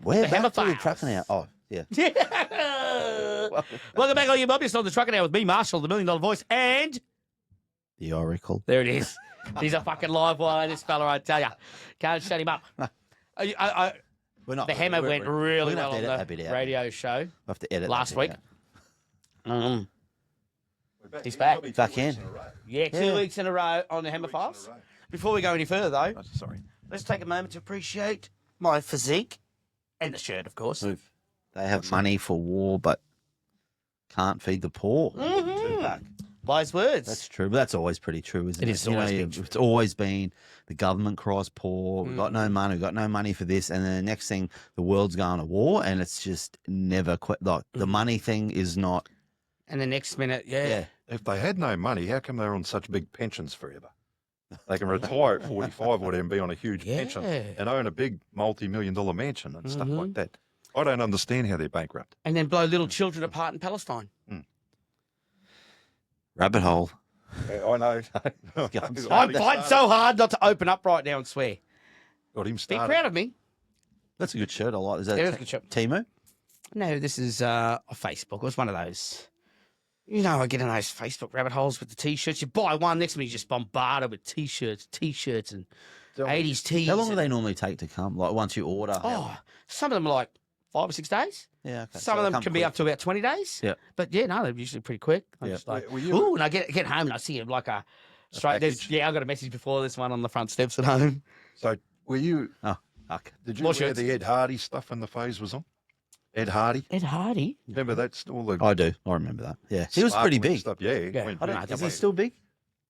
We're The back to the Hammer trucking Files. out. Oh, yeah. Welcome back, all you mobbies, on the Trucking Hour with me, Marshall, the $1 Million Voice, and The Oracle. there it is. He's a fucking live wire, this fella, I tell you. Can't shut him up. We're not. The Hammer went really we're gonna well have on to edit that bit the out. radio show We'll have to edit last that week. bit out. He's back. Back in. Yeah, 2 weeks in a row on the Hammer Files. Before we go any further, though, Sorry. let's take a moment to appreciate my physique and the shirt, of course. They have money for war, but can't feed the poor. Tupac. Wise words. That's true, but that's always pretty true, isn't it? It is always been true. It's always been the government cries poor. We've got no money. We've got no money for this, and then the next thing, the world's going to war, and it's just never quit. Like the money thing is not. And the next minute, yeah. If they had no money, how come they're on such big pensions forever? They can retire at 45 or whatever and be on a huge pension and own a big multi-million-dollar mansion and stuff like that. I don't understand how they're bankrupt. And then blow little children apart in Palestine. Rabbit hole. I know. I'm fighting so hard not to open up right now and swear. Got him Be started. proud of me. That's a good shirt. I like. Is that Yeah, it's a good shirt. Timu? No, this is a Facebook. It was one of those. You know, I get in those Facebook rabbit holes with the T-shirts. You buy one, next minute you're just bombarded with T-shirts, and 80s tees. How long do they normally take to come? Like once you order? Oh, some of them are like 5 or 6 days. Yeah. Okay. Some of them can be up to about 20 days. Yeah. But yeah, no, they're usually pretty quick. I'm just like, Were you- ooh, and I get home and I see like a straight. package. Yeah, I got a message before this one on the front steps at home. So were you? Oh, fuck. Did you More wear shirts. the Ed Hardy stuff when the phase was on? Ed Hardy. Ed Hardy. Remember that's all the. I do. I remember that. Yeah. He was pretty sparkling big. Stuff. Yeah. Yeah, went I don't big. know. Is he still big?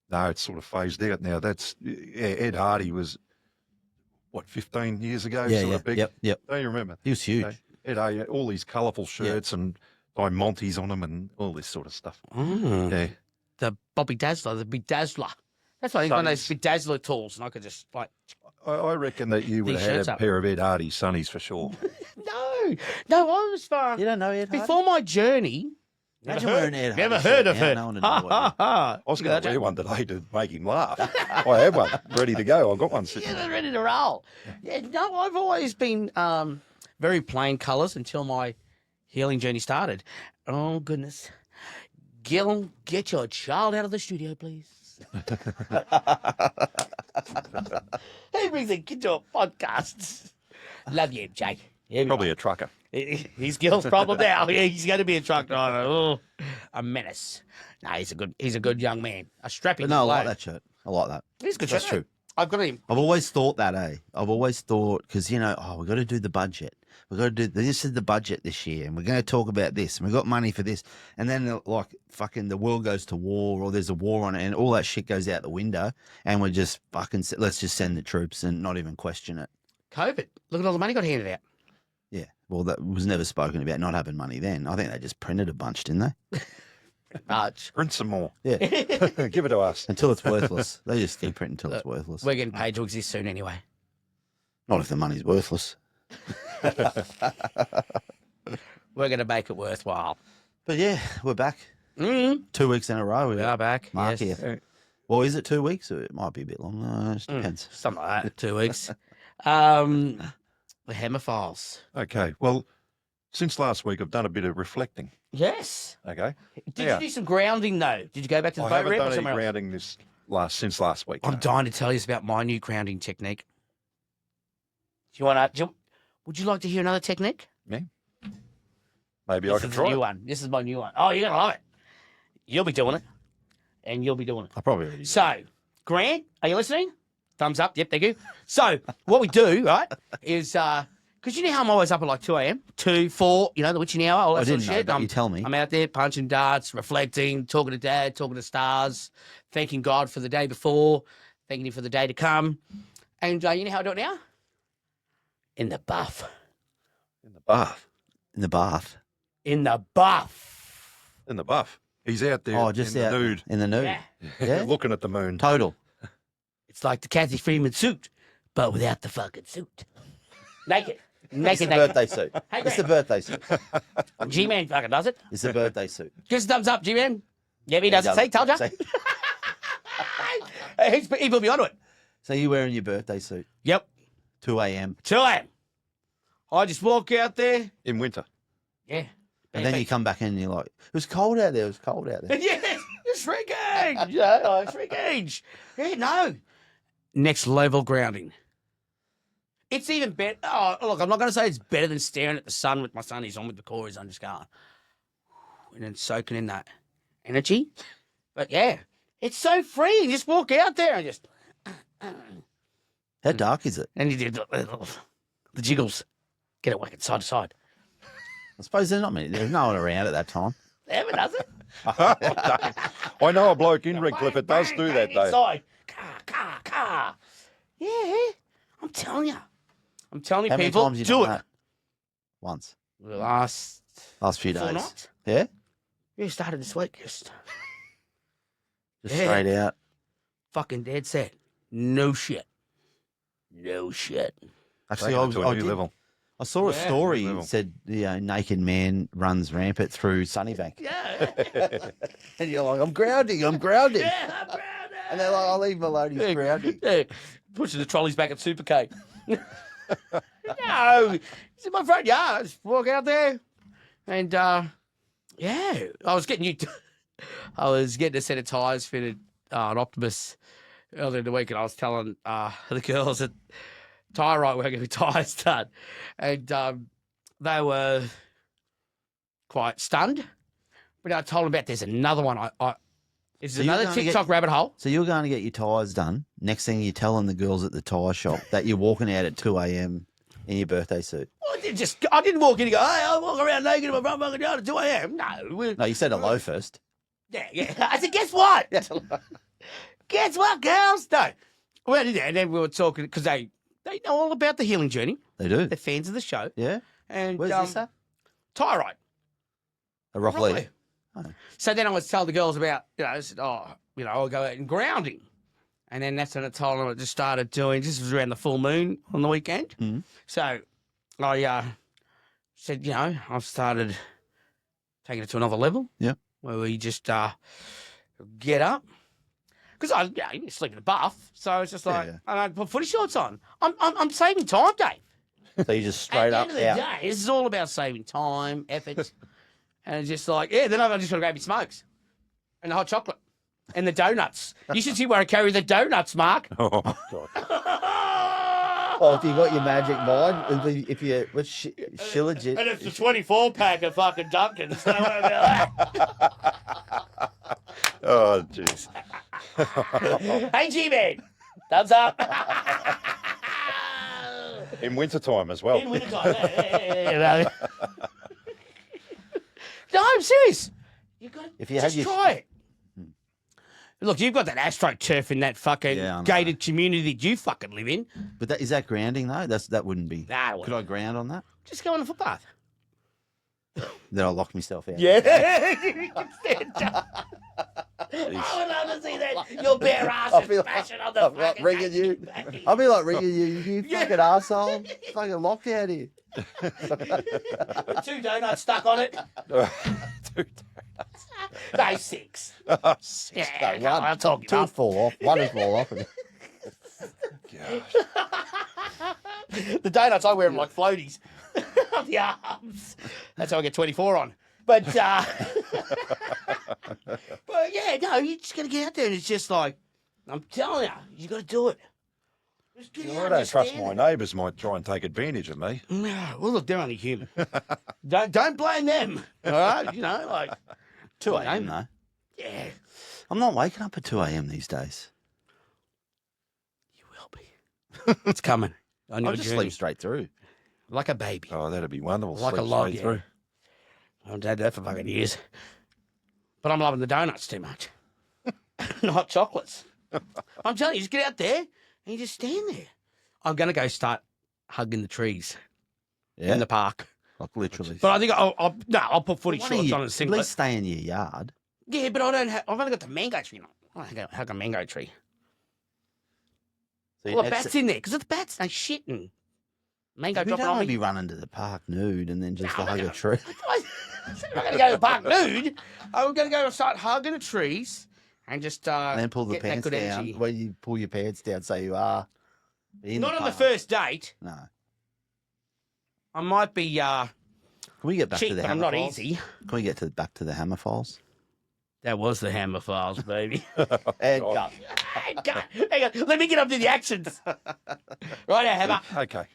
No, it's sort of phased out now. That's Ed Hardy was what 15 years ago. Yeah. sort Yeah. of big. Yep. Don't you remember? He was huge. So, Ed Hardy, all these colourful shirts and Diamantes on them and all this sort of stuff. Mm. Yeah. The Bobby Dazzler, the Bedazzler. That's why I think one of those Bedazzler tools, and I could just like. I reckon that you would These have shirts had a up. pair of Ed Hardy sunnies for sure. No, I was far. You don't know Ed Hardy? Before my journey. Imagine wearing Ed Hardy Never shirt heard of now, it. no one would know what it is. I was going to wear one today to make him laugh. I have one ready to go. I've got one sitting Yeah, there. they're ready to roll. Yeah, no, I've always been very plain colours until my healing journey started. Oh, goodness. Gil, get your child out of the studio, please. He brings a kid to a podcast. Love you, Jake. Probably a trucker. He's Gil's problem now. Yeah, he's going to be a truck driver. Oh, a menace. No, he's a good young man. A strapping. But no, I like bloke. that shirt. I like that. He's a good That's shirt. true. I've got him. I've always thought that, I've always thought, because, we've got to do the budget. We've got to do, this is the budget this year, and we're going to talk about this, and we've got money for this. And then, like, fucking the world goes to war, or there's a war on it, and all that shit goes out the window, and we're just fucking, let's just send the troops and not even question it. COVID. Look at all the money got handed out. Yeah. Well, that was never spoken about not having money then. I think they just printed a bunch, didn't they? Much. Print some more. Yeah. Give it to us. Until it's worthless. They just keep printing until it's worthless. We're getting paid to exist soon anyway. Not if the money's worthless. We're going to make it worthwhile. But yeah, we're back. 2 weeks in a row. We are back. Mark yes. here. Well, is it 2 weeks? Or it might be a bit longer. It just depends. Something like that. 2 weeks. The Hammer Files. Okay. Well, since last week, I've done a bit of reflecting. Yes. Okay. Did Yeah. you do some grounding though? Did you go back to the I boat haven't ramp or done any somewhere else? grounding since last week. I'm no. dying to tell you about my new grounding technique. Do you want to? Would you like to hear another technique? Maybe This I could is a try new it. one. This is my new one. Oh, you're gonna love it. You'll be doing it, and you'll be doing it. I probably already. So, Grant, are you listening? Thumbs up. Yep, thank you. So, what we do, right, is because you know how I'm always up at like 2 a.m., 2, 4, the witching hour, all that I sort didn't of know shit. that. You tell me. I'm out there punching darts, reflecting, talking to Dad, talking to stars, thanking God for the day before, thanking Him for the day to come. And you know how I do it now? In the buff. In the bath. In the bath. In the buff. In the buff. He's out there Oh, just in out the nude. in the nude. Yeah. Yeah. Looking at the moon. Total. It's like the Kathy Freeman suit, but without the fucking suit. Naked. It's Naked, the naked. birthday suit. Hey, It's the Grant. birthday suit. G-Man fucking does it. It's the birthday suit. Give us a thumbs up, G-Man. Yeah, he does it. See, told ya. So, He put me onto it. so you're wearing your birthday suit. Yep. 2 a.m. 2 a.m. I just walk out there. In winter. Yeah. And then you come back in and you're like, it was cold out there. It was cold out there. Yes, it's shrinkage. Yeah, shrinkage. Yeah, no. Next level grounding. It's even better. Oh, look, I'm not going to say it's better than staring at the sun with my sunnies on with the Corys. I'm just going, and then soaking in that energy. But yeah, it's so free. You just walk out there and just. How dark is it? And you did the jiggles. Get it whacking side to side. I suppose there's not many. There's no one around at that time. Ever does it? I know a bloke in Redcliffe that does do that, though. Inside. Car. Yeah, I'm telling you. I'm telling you, How many people, times you do done it. that? Once. The last Few 4 days. nights. Yeah? Yeah, started this week. Just Just Yeah. straight out. fucking dead set. No shit. Actually, Taking it to a new did- level. I saw a Yeah. story New level. that said, naked man runs rampant through Sunnybank. Yeah. And you're like, I'm grounding. yeah, I'm proud of And they're like, I'll leave him alone. He's grounding. Yeah. Pushing the trolleys back at Super K. No, it's in my front yard. Just walk out there. And, yeah, I was getting a set of tyres fitted on Optimus earlier in the week, and I was telling the girls at Tyre Right where I get my tyres done. And they were quite stunned. But I told them about there's another one. This is So you're another gonna TikTok rabbit hole. So you're going to get your tyres done. Next thing you're telling the girls at the tyre shop that you're walking out at 2 a.m. in your birthday suit. Well, I didn't walk in and go, hey, I walk around naked in my front fucking yard at 2 a.m. No. No, you said hello first. Yeah. I said, guess what? Guess what, girls? No. We went in there and then we were talking because they know all about the healing journey. They do. They're fans of the show. Yeah. And Where's this at? Tyre Right. A Rockley. Rockley. Oh. So then I was telling the girls about, I said, I'll go out and grounding. And then that's when I told them I just started doing, this was around the full moon on the weekend. Mhm. So I said, I've started taking it to another level. Yeah. Where we just get up. Because you sleep in the bath. So it's just like, Yeah. I don't put footy shorts on. I'm saving time, Dave. So you just straight At up the end of the out. day, this is all about saving time, effort. And it's just like, then I've just got to grab your smokes and the hot chocolate and the donuts. You should see where I carry the donuts, Mark. Oh, God. Oh, if you got your magic mind, if you what's Shillage And it's the 24 pack of fucking Dunkin's. Don't worry about that. Oh, jeez. Hey, G-Man. Thumbs up. In wintertime as well. In wintertime. Yeah. No, I'm serious. You got If you just have your- try it. Look, you've got that AstroTurf in that fucking Yeah, I know. gated community that you fucking live in. But is that grounding though? That wouldn't be. Nah, Could I ground on that? just go on the footpath. Then I lock myself out. Yeah. You can stand up. I would love to see that. Your bare ass I is feel like- smashing on the I'm like fucking ringing you. gate. I'll be like ringing you, you fucking arsehole. Fucking locked out here. With 2 donuts stuck on it. Dude. No, 6. Yeah, No, one. I'll talk you 2 up. fall off. 1 will fall off. The donuts, I wear them like floaties on the arms. That's how I get 24 on. But yeah, no, you just got to get out there and it's just like, I'm telling you got to do it. Just get out I and don't just trust stand my there. neighbours might try and take advantage of me. No, well, look, they're only human. don't blame them. All right, like 2 a.m. though. yeah, I'm not waking up at 2 a.m. these days. you will be. It's coming. On I your just journey. sleep straight through. Like a baby. Oh, that'd be wonderful. Like a Sleep log, straight yeah. through. I've had that for fucking years. But I'm loving the donuts too much. And hot chocolates. I'm telling you, just get out there and you just stand there. I'm going to go start hugging the trees Yeah. in the park. Like literally. But I think I'll put footy Why don't shorts you on and at singlet. least stay in your yard. Yeah, but I don't have, I've only got the mango tree. I don't hug a mango tree. So Well, the bats in there because the bats, they shit and mango we dropping don't on want to me. be running to the park nude and then just No, hug no. a tree. I'm not going to go to the park nude. I'm going to go and start hugging the trees and just And then pull the get that pants good down. energy. When you pull your pants down, so you are in Not on the park. first date. No. I might be Can we get back cheap, to the but I'm hammer not files? easy. Can we get back to the hammer files? That was the hammer files, baby. And God. cut. Hang on. Let me get up to the actions. Right now, hammer. Okay.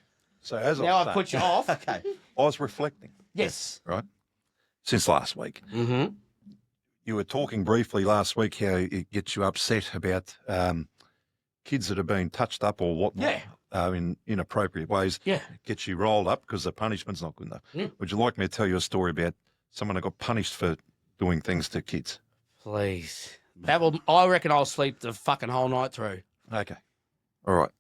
So as Now I I've was put saying, you off. Okay. I was reflecting, Yes. right, since last week. Mm-hmm. You were talking briefly last week how it gets you upset about kids that have been touched up or whatnot in inappropriate ways. Yeah. It gets you rolled up because the punishment's not good enough. Mm. Would you like me to tell you a story about someone that got punished for doing things to kids? Please. I reckon I'll sleep the fucking whole night through. Okay. All right.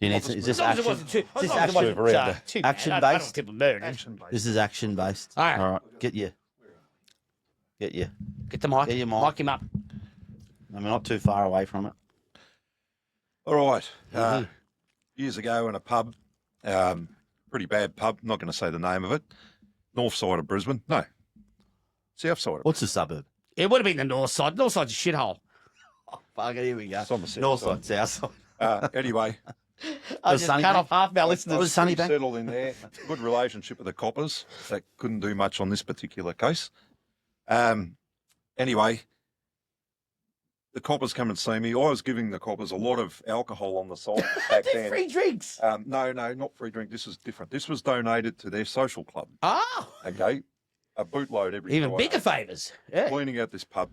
Do you need is this As long as it action? wasn't too, Is this as long as it action? wasn't, too bad. Action I don't based? want people murdered. Action-based. This is action based. All right. All right. Get you. Get the mic. Get your mic. Mic him up. I'm not too far away from it. All right. Mhm. Years ago in a pub, pretty bad pub, not going to say the name of it, north side of Brisbane. No, south side of What's the suburb? It would have been the north side. North side's a shithole. Fuck it, here we go. It's on the south North side. side, south side. Anyway, I Was just Sunny cut Bank? off half our listeners. Was Sunny pretty Bank? settled in there. Good relationship with the coppers. That couldn't do much on this particular case. Anyway, the coppers come and see me. I was giving the coppers a lot of alcohol on the side back They're then. free drinks. No, not free drink. This is different. This was donated to their social club. Oh, Okay, a bootload every even Friday. bigger favours. Yeah. Cleaning out this pub,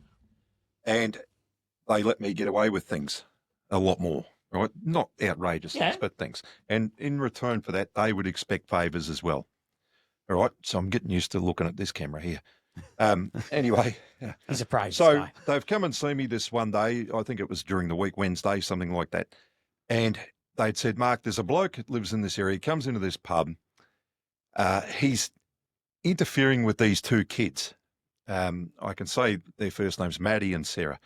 and they let me get away with things a lot more. Right, not outrageous things, Yeah. but things. And in return for that, they would expect favours as well. All right, so I'm getting used to looking at this camera here. Anyway, He's a praise so guy. they've come and seen me this one day. I think it was during the week, Wednesday, something like that. And they'd said, Mark, there's a bloke that lives in this area. He comes into this pub. He's interfering with these two kids. I can say their first names, Maddie and Sarah.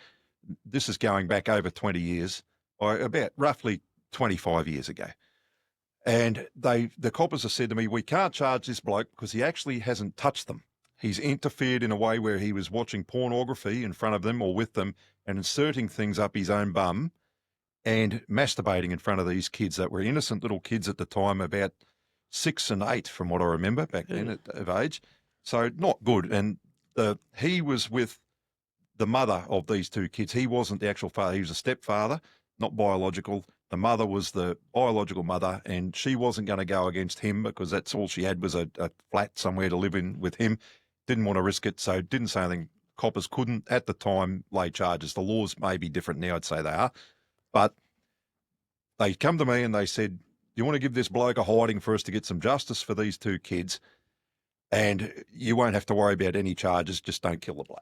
This is going back over 20 years, or about roughly 25 years ago. And the coppers have said to me, we can't charge this bloke because he actually hasn't touched them. He's interfered in a way where he was watching pornography in front of them or with them and inserting things up his own bum and masturbating in front of these kids that were innocent little kids at the time, about 6 and 8 from what I remember back then of age. So not good. And he was with the mother of these two kids. He wasn't the actual father. He was a stepfather, not biological. The mother was the biological mother, and she wasn't going to go against him because that's all she had was a flat somewhere to live in with him. Didn't want to risk it, so didn't say anything. Coppers couldn't, at the time, lay charges. The laws may be different now, I'd say they are. But they come to me and they said, do you want to give this bloke a hiding for us to get some justice for these two kids? And you won't have to worry about any charges, just don't kill the bloke.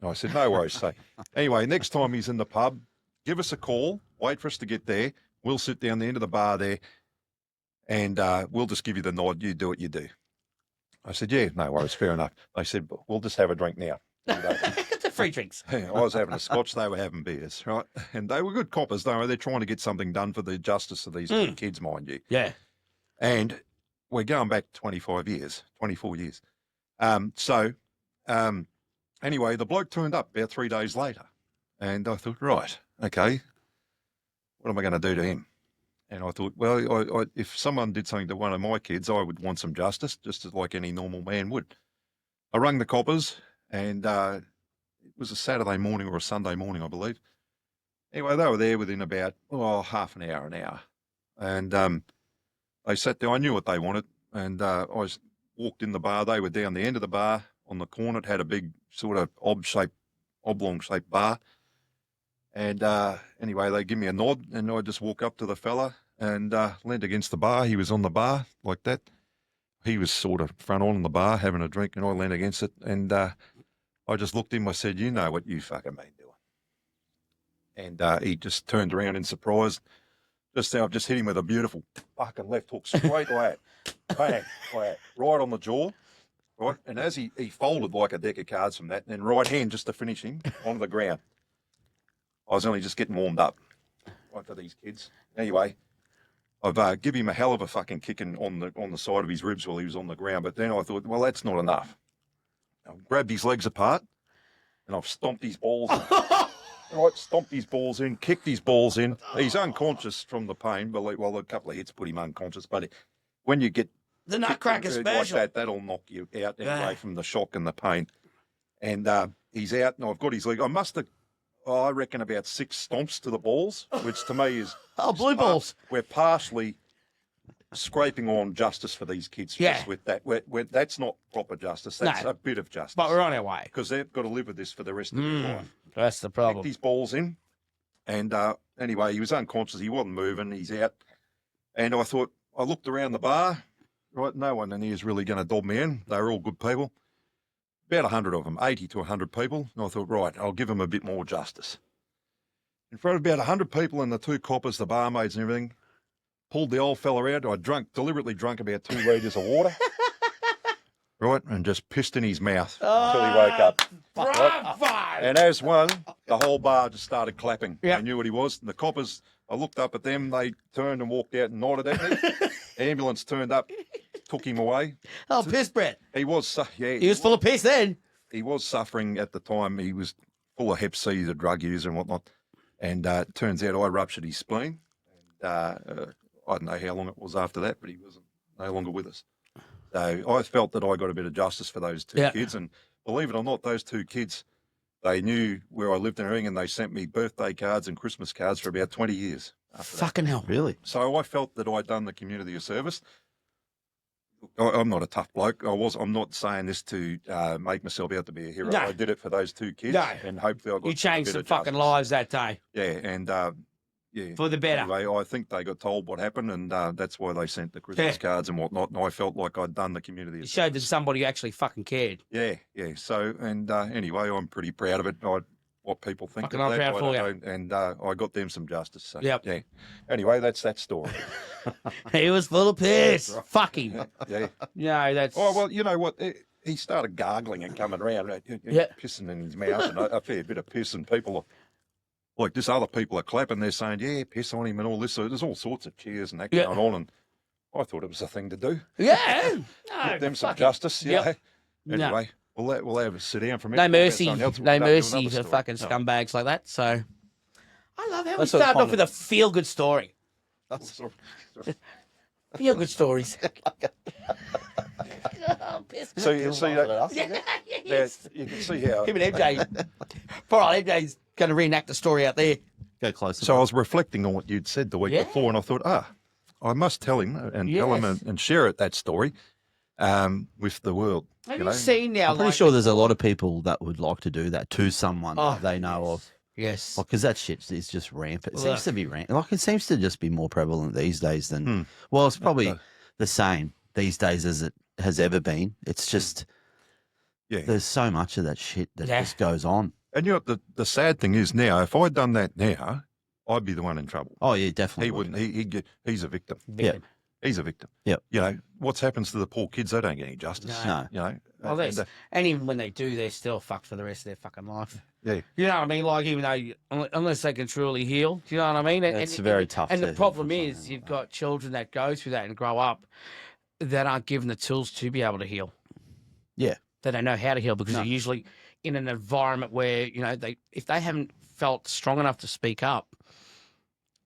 And I said, no worries. So anyway, next time he's in the pub, give us a call, wait for us to get there. We'll sit down the end of the bar there and we'll just give you the nod. You do what you do. I said, yeah, no worries, fair enough. They said, we'll just have a drink now. The free drinks. I was having a scotch, they were having beers, right? And they were good coppers, though. They're trying to get something done for the justice of these kids, mind you. Yeah. And we're going back 24 years. Anyway, the bloke turned up about 3 days later. And I thought, right, okay, what am I going to do to him? And I thought, well, if someone did something to one of my kids, I would want some justice, just as like any normal man would. I rang the coppers, and it was a Saturday morning or a Sunday morning, I believe. Anyway, they were there within about half an hour. And they sat there. I knew what they wanted. And I walked in the bar. They were down the end of the bar on the corner. It had a big sort of oblong-shaped bar. And anyway, they give me a nod, and I just walk up to the fella and leant against the bar. He was on the bar like that. He was sort of front on the bar having a drink, and I leant against it. And I just looked at him. I said, you know what you fucking been doing. And he just turned around in surprise. I've just hit him with a beautiful fucking left hook straight like that. Bang, like that, right on the jaw. Right. And as he folded like a deck of cards from that, and then right hand just to finish him on the ground. I was only just getting warmed up, right, for these kids. Anyway, I've given him a hell of a fucking kicking on the side of his ribs while he was on the ground. But then I thought, well, that's not enough. I've grabbed his legs apart, and I've stomped his balls in. Right, stomped his balls in, kicked his balls in. He's unconscious from the pain. Well, a couple of hits put him unconscious. But when you get The Nutcracker like special. that'll knock you out anyway from the shock and the pain. And he's out, and I've got his leg. I reckon about 6 stomps to the balls, which to me is Blue balls. We're partially scraping on justice for these kids. Yeah. Just with that, that's not proper justice. That's a bit of justice. But we're on our way because they've got to live with this for the rest of their life. That's the problem. Kicked his balls in, and anyway, he was unconscious. He wasn't moving. He's out, and I looked around the bar. Right, no one in here is really going to dob me in. They were all good people. About 100 of them, 80 to 100 people. And I thought, right, I'll give them a bit more justice. In front of about 100 people and the 2 coppers, the barmaids and everything, pulled the old fella out. I deliberately drunk about 2 litres of water. Right, and just pissed in his mouth until he woke up. Bravo! And as one, the whole bar just started clapping. Yep. They knew what he was. And the coppers, I looked up at them. They turned and walked out and nodded at me. Ambulance turned up, took him away. Oh, piss, Brett. He was, He was full of piss then. He was suffering at the time. He was full of hep C, the drug user and whatnot. And it turns out I ruptured his spleen. And I don't know how long it was after that, but he was no longer with us. So I felt that I got a bit of justice for those 2 kids. And believe it or not, those 2 kids, they knew where I lived and everything, and they sent me birthday cards and Christmas cards for about 20 years. Fucking hell. Really? So I felt that I'd done the community a service. I'm not a tough bloke. I'm not saying this to make myself out to be a hero. No. I did it for those 2 kids. No. And hopefully I got You changed a bit some of fucking justice. lives that day. Yeah, and yeah. For the better. Anyway, I think they got told what happened, and that's why they sent the Christmas cards and whatnot. And I felt like I'd done the community. It showed that somebody actually fucking cared. Yeah. So, and anyway, I'm pretty proud of it. What people think Fucking of I'm that. proud for you. And I got them some justice. So, Yep. Yeah. Anyway, that's that story. He was full of piss. Fuck him. Yeah. No, that's... Oh, well, you know what? He started gargling and coming around, pissing in his mouth and a fair bit of piss, and people like this, other people are clapping. They're saying, yeah, piss on him and all this. So there's all sorts of cheers and that going on. And I thought it was a thing to do. Yeah. Give them some fucking- justice. Yep. Yeah. No. Anyway, we'll have a sit down for a No minute. mercy. We'll No start mercy doing for another fucking story. scumbags like that. So I love how we That's what started off kind with a feel-good story. Oh, sorry. Feel-good stories. So you see that? Yes. You can see how. Him and MJ. Poor old MJ's going to reenact the story out there. Go closer. So I was reflecting on what you'd said the week Yeah. before, and I thought, I must tell him and Yes. tell him and share it, that story with the world. Have you you know? seen now? I'm pretty like- sure there's a lot of people that would like to do that to someone Oh, that they know of. Yes. Because that shit is just rampant. It Look. seems to be rampant. Like, it seems to just be more prevalent these days than. Well, it's probably the same these days as it has ever been. It's just. Yeah. There's so much of that shit that Yeah. just goes on. And you know, the sad thing is now, if I'd done that now, I'd be the one in trouble. Oh, yeah, definitely. He wouldn't. He's a victim. Big. He's a victim. Yep. You know, what happens to the poor kids? They don't get any justice. No. You know. Well, and, and even when they do, they're still fucked for the rest of their fucking life. yeah. You know what I mean? Like, even though, unless they can truly heal, do you know what I mean? It's very tough And to the heal problem from is, something you've like got children that go through that and grow up that aren't given the tools to be able to heal. Yeah. They don't know how to heal because No. they're usually in an environment where, you know, if they haven't felt strong enough to speak up,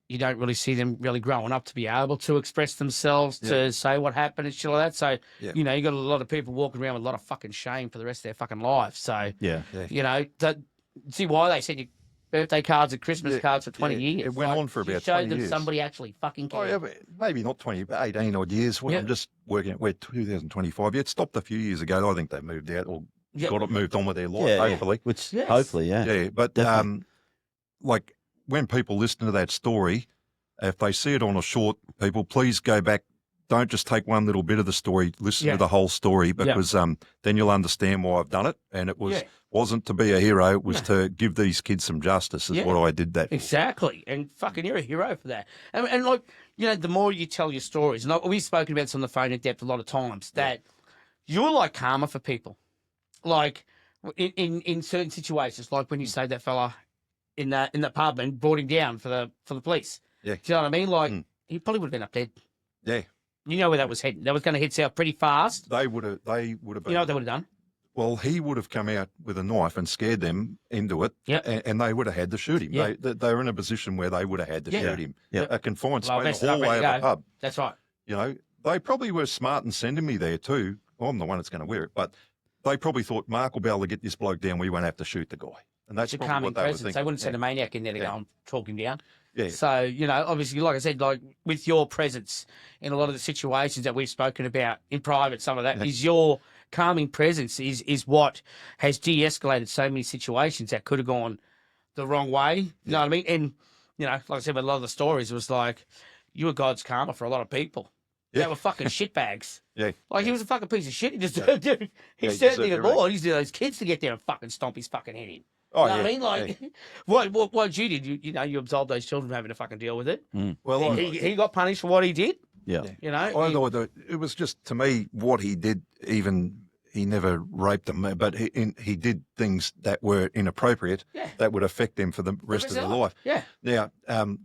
you don't really see them really growing up to be able to express themselves, to say what happened and shit like that. So, Yeah. you know, you got a lot of people walking around with a lot of fucking shame for the rest of their fucking lives. So, Yeah. you know, see why they sent you birthday cards and Christmas cards for 20 yeah, years. it went on for you about showed 20 them years. somebody actually fucking Oh, cared. yeah, but maybe not 20, but 18 odd years. Well, Yeah. I'm just working out. We're 2025. Yeah, it stopped a few years ago. I think they moved out or Yeah. got it moved on with their life, Yeah. hopefully. Which, Yes. hopefully, yeah. Yeah, but Definitely. like when people listen to that story, if they see it on a short, people, please go back. Don't just take one little bit of the story. Listen Yeah. to the whole story because then you'll understand why I've done it. And it wasn't to be a hero. It was to give these kids some justice. Is Yeah. what I did that for. Exactly. And fucking you're a hero for that. And like, you know, the more you tell your stories, and we've spoken about this on the phone in depth a lot of times, that you're like karma for people. Like in certain situations, like when you saved that fella in the pub and brought him down for the police. Yeah. Do you know what I mean? Like he probably would have been up dead. Yeah. You know where that was heading. That was going to hit south pretty fast. They would have been. You know what they would have done? Well, he would have come out with a knife and scared them into it, Yep. and they would have had to shoot him. Yeah. They were in a position where they would have had to Yeah. shoot him. Yeah. A confined Well, space, vested up, hallway ready of to a go. pub. That's right. You know, they probably were smart in sending me there too. Well, I'm the one that's going to wear it, but they probably thought Mark will be able to get this bloke down. We won't have to shoot the guy. And that's It's a probably calming what they were presence. thinking. They wouldn't send a maniac in there to go and talk him down. Yeah. So, obviously, like I said, like with your presence in a lot of the situations that we've spoken about in private, some of that is your calming presence is what has de-escalated so many situations that could have gone the wrong way. You know what I mean? And, like I said, with a lot of the stories, it was like, you were God's karma for a lot of people. Yeah. They were fucking shitbags. Yeah. Like, he was a fucking piece of shit. He just, he he certainly deserved the everything. Lord. He's those kids to get there and fucking stomp his fucking head in. Oh, You know yeah. what I mean? Like, what you did, you absolved those children from having to fucking deal with it. Well, He got punished for what he did. Yeah. I thought that it was just, to me, what he did, even he never raped them, but he did things that were inappropriate that would affect them for the rest of their life. Yeah. Now,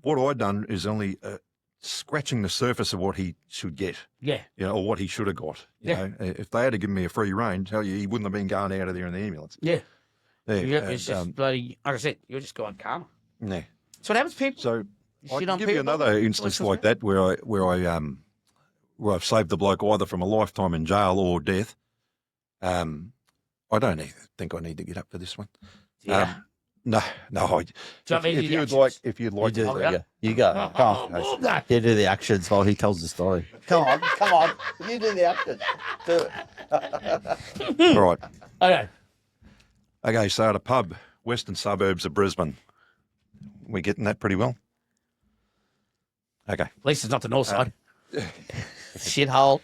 what I'd done is only scratching the surface of what he should get, Yeah. or what he should have got. You Yeah. know, if they had to give me a free rein, tell you, he wouldn't have been going out of there in the ambulance. Yeah. Yeah, It's just bloody, like I said, you're just going karma. yeah. So what happens, people? So I shit can on give you people? another instance like that where I've saved the bloke either from a lifetime in jail or death. I don't think I need to get up for this one. Yeah. No. If you'd like, You do. Oh, yeah? You go. Come on. No. You do the actions while he tells the story. Come on. You do the actions. Do it. all right. Okay. Okay, so at a pub, western suburbs of Brisbane. We getting that pretty well? Okay. At least it's not the north side. Shithole.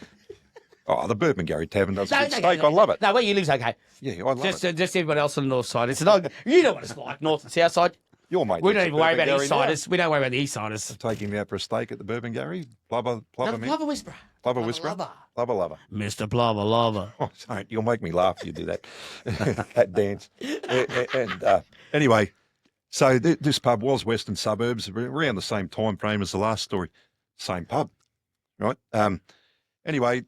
Oh, the Burpengary Tavern does a good steak. I love it. No, where you live's okay. Yeah, I love it. Just everybody else on the north side. It's not. You know what it's like, north and south side. Your mate. We don't even worry about Burpengary east now. siders. We don't worry about the east siders. Taking me out for a steak at the Burpengary. Plubber man. Love a whisperer. Plubber whisperer. Lover. Plubber lover. Mr. Plumber Lover. Oh, sorry, you'll make me laugh if you do that. That dance. And anyway, so this pub was western suburbs, around the same time frame as the last story. Same pub, right? Anyway,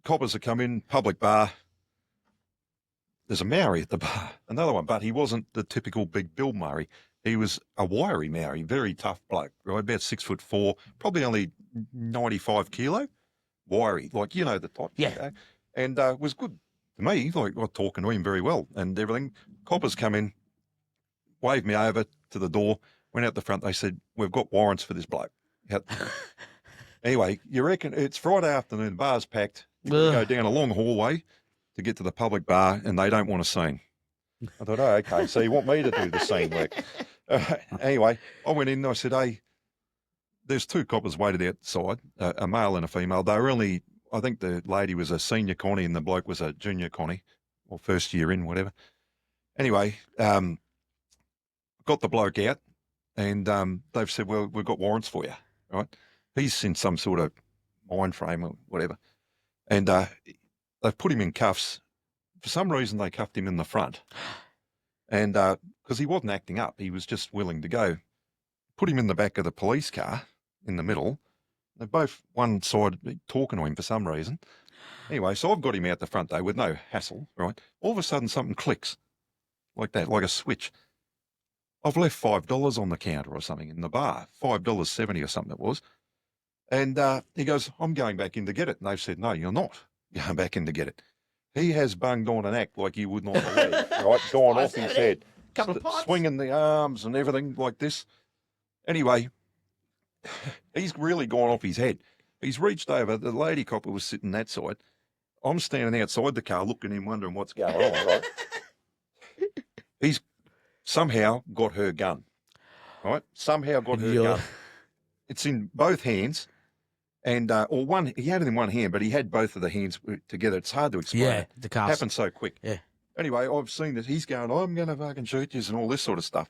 coppers have come in, public bar. There's a Maori at the bar, another one, but he wasn't the typical big Bill Murray. He was a wiry Maori, very tough bloke, right? About 6'4", probably only 95 kilo. Wiry, like, the type. Yeah. You know? And was good to me, like, I was talking to him very well and everything. Coppers come in, waved me over to the door, went out the front. They said, we've got warrants for this bloke. Anyway, you reckon it's Friday afternoon, the bar's packed. You go down a long hallway to get to the public bar and they don't want to sing. I thought, oh, okay, so you want me to do the scene work. Anyway, I went in and I said, hey, there's two coppers waited outside, a male and a female. They were only, I think the lady was a senior connie and the bloke was a junior connie, or first year in, whatever. Anyway, got the bloke out and they've said, well, we've got warrants for you, right? He's in some sort of mind frame or whatever. And they've put him in cuffs. For some reason, they cuffed him in the front. And because he wasn't acting up, he was just willing to go. Put him in the back of the police car in the middle. They're both one side talking to him for some reason. Anyway, so I've got him out the front though with no hassle, right? All of a sudden something clicks like that, like a switch. I've left $5 on the counter or something in the bar, $5.70 or something it was. And he goes, I'm going back in to get it. And they've said, no, you're not going back in to get it. He has bunged on an act like you would not believe, right? Gone off his head, Couple of pots. swinging the arms and everything like this. Anyway, he's really gone off his head. He's reached over. The lady copper was sitting that side. I'm standing outside the car looking in, wondering what's going on, right? He's somehow got her gun, right? Somehow got her gun. It's in both hands. And, or one, he had it in one hand, but he had both of the hands together. It's hard to explain. Yeah, It the cast. happened so quick. Yeah. Anyway, I've seen that he's going, I'm going to fucking shoot you and all this sort of stuff.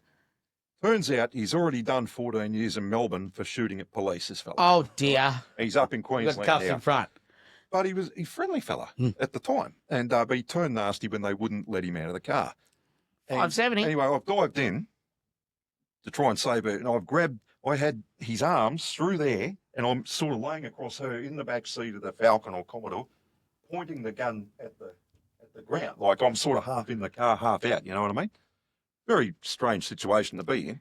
Turns out he's already done 14 years in Melbourne for shooting at police, this fella. Oh, dear. He's up in You got Queensland cuffs now. in front. But he was a friendly fella at the time. And but he turned nasty when they wouldn't let him out of the car. And 570. Anyway, I've dived in to try and save her. And I had his arms through there, and I'm sort of laying across her in the back seat of the Falcon or Commodore, pointing the gun at the ground. Like I'm sort of half in the car, half out, you know what I mean? Very strange situation to be in.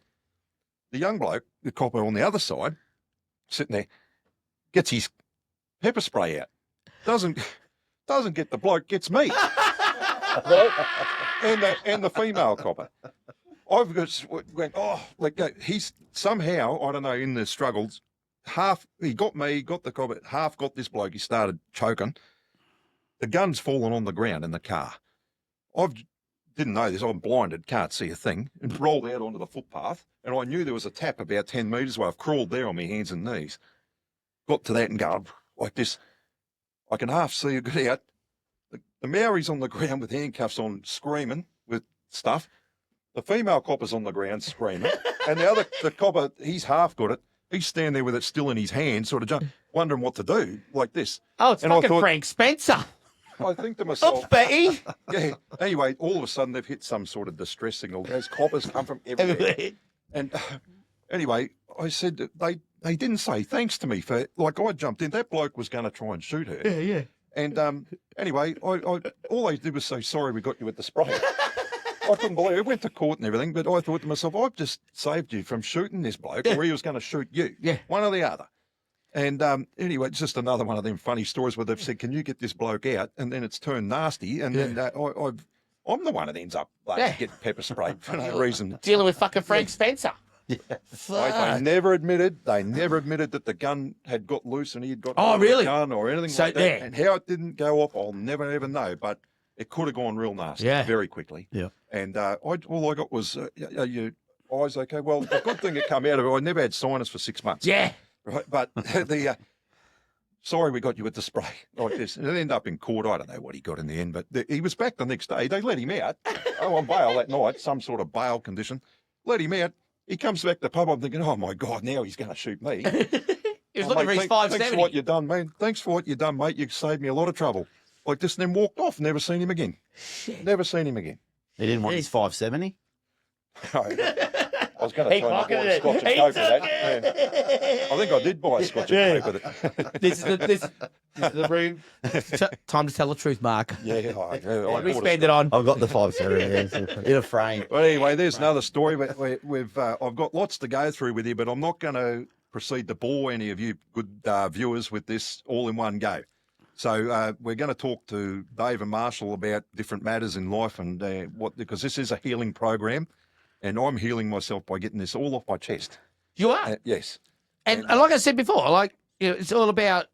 The young bloke, the copper on the other side, sitting there, gets his pepper spray out. Doesn't get the bloke, gets me. Right? And the female copper. I've just went, he's somehow, I don't know, in the struggles, he got me, got the copper, half got this bloke, he started choking. The gun's fallen on the ground in the car. Didn't know this, I'm blinded, can't see a thing, and rolled out onto the footpath, and I knew there was a tap about 10 metres away. I've crawled there on my hands and knees. Got to that and going like this. I can half see it get out. The Maori's on the ground with handcuffs on, screaming with stuff. The female copper's on the ground screaming, and the copper, he's half got it. He's standing there with it still in his hand, sort of wondering what to do, like this. Oh, it's and I fucking thought, Frank Spencer. I think to myself, Oops, Betty. yeah. Anyway, all of a sudden they've hit some sort of distress signal. Those coppers come from everywhere. And anyway, I said that they didn't say thanks to me for, like, I jumped in. That bloke was going to try and shoot her. Yeah, yeah. And anyway, all they did was say, sorry, we got you with the spray. I couldn't believe it. It went to court and everything, but I thought to myself, I've just saved you from shooting this bloke, or he was going to shoot you. Yeah. One or the other. And anyway, it's just another one of them funny stories where they've said, can you get this bloke out? And then it's turned nasty. And then I'm the one that ends up getting pepper sprayed for no reason. Dealing with fucking Frank Spencer. They never admitted that the gun had got loose and he had got really? a gun or anything like that. Yeah. And how it didn't go off, I'll never ever know. But it could have gone real nasty very quickly. Yeah. And all I got was, are your eyes okay? Well, the good thing that came out of it, I never had sinus for 6 months. Yeah. Right. But sorry, we got you with the spray like this. And it ended up in court. I don't know what he got in the end, but he was back the next day. They let him out. On bail that night, some sort of bail condition. Let him out. He comes back to the pub. I'm thinking, oh my God, now he's going to shoot me. He was looking for his 570. Thanks for what you've done, man. Thanks for what you've done, mate. You've saved me a lot of trouble. Like this, and then walked off. Never seen him again. Shit. Never seen him again. He didn't want his 570. I was going to try and buy a Scotch and Coke with that. Yeah. I think I did buy a Scotch and Coke with it. This is the room. Time to tell the truth, Mark. I We spend it on. I've got the 570 in a frame. But anyway, there's another story. I've got lots to go through with you, but I'm not going to proceed to bore any of you good viewers with this all in one go. So we're going to talk to Dave and Marshall about different matters in life and because this is a healing program, and I'm healing myself by getting this all off my chest. You are? Yes. And like I said before, it's all about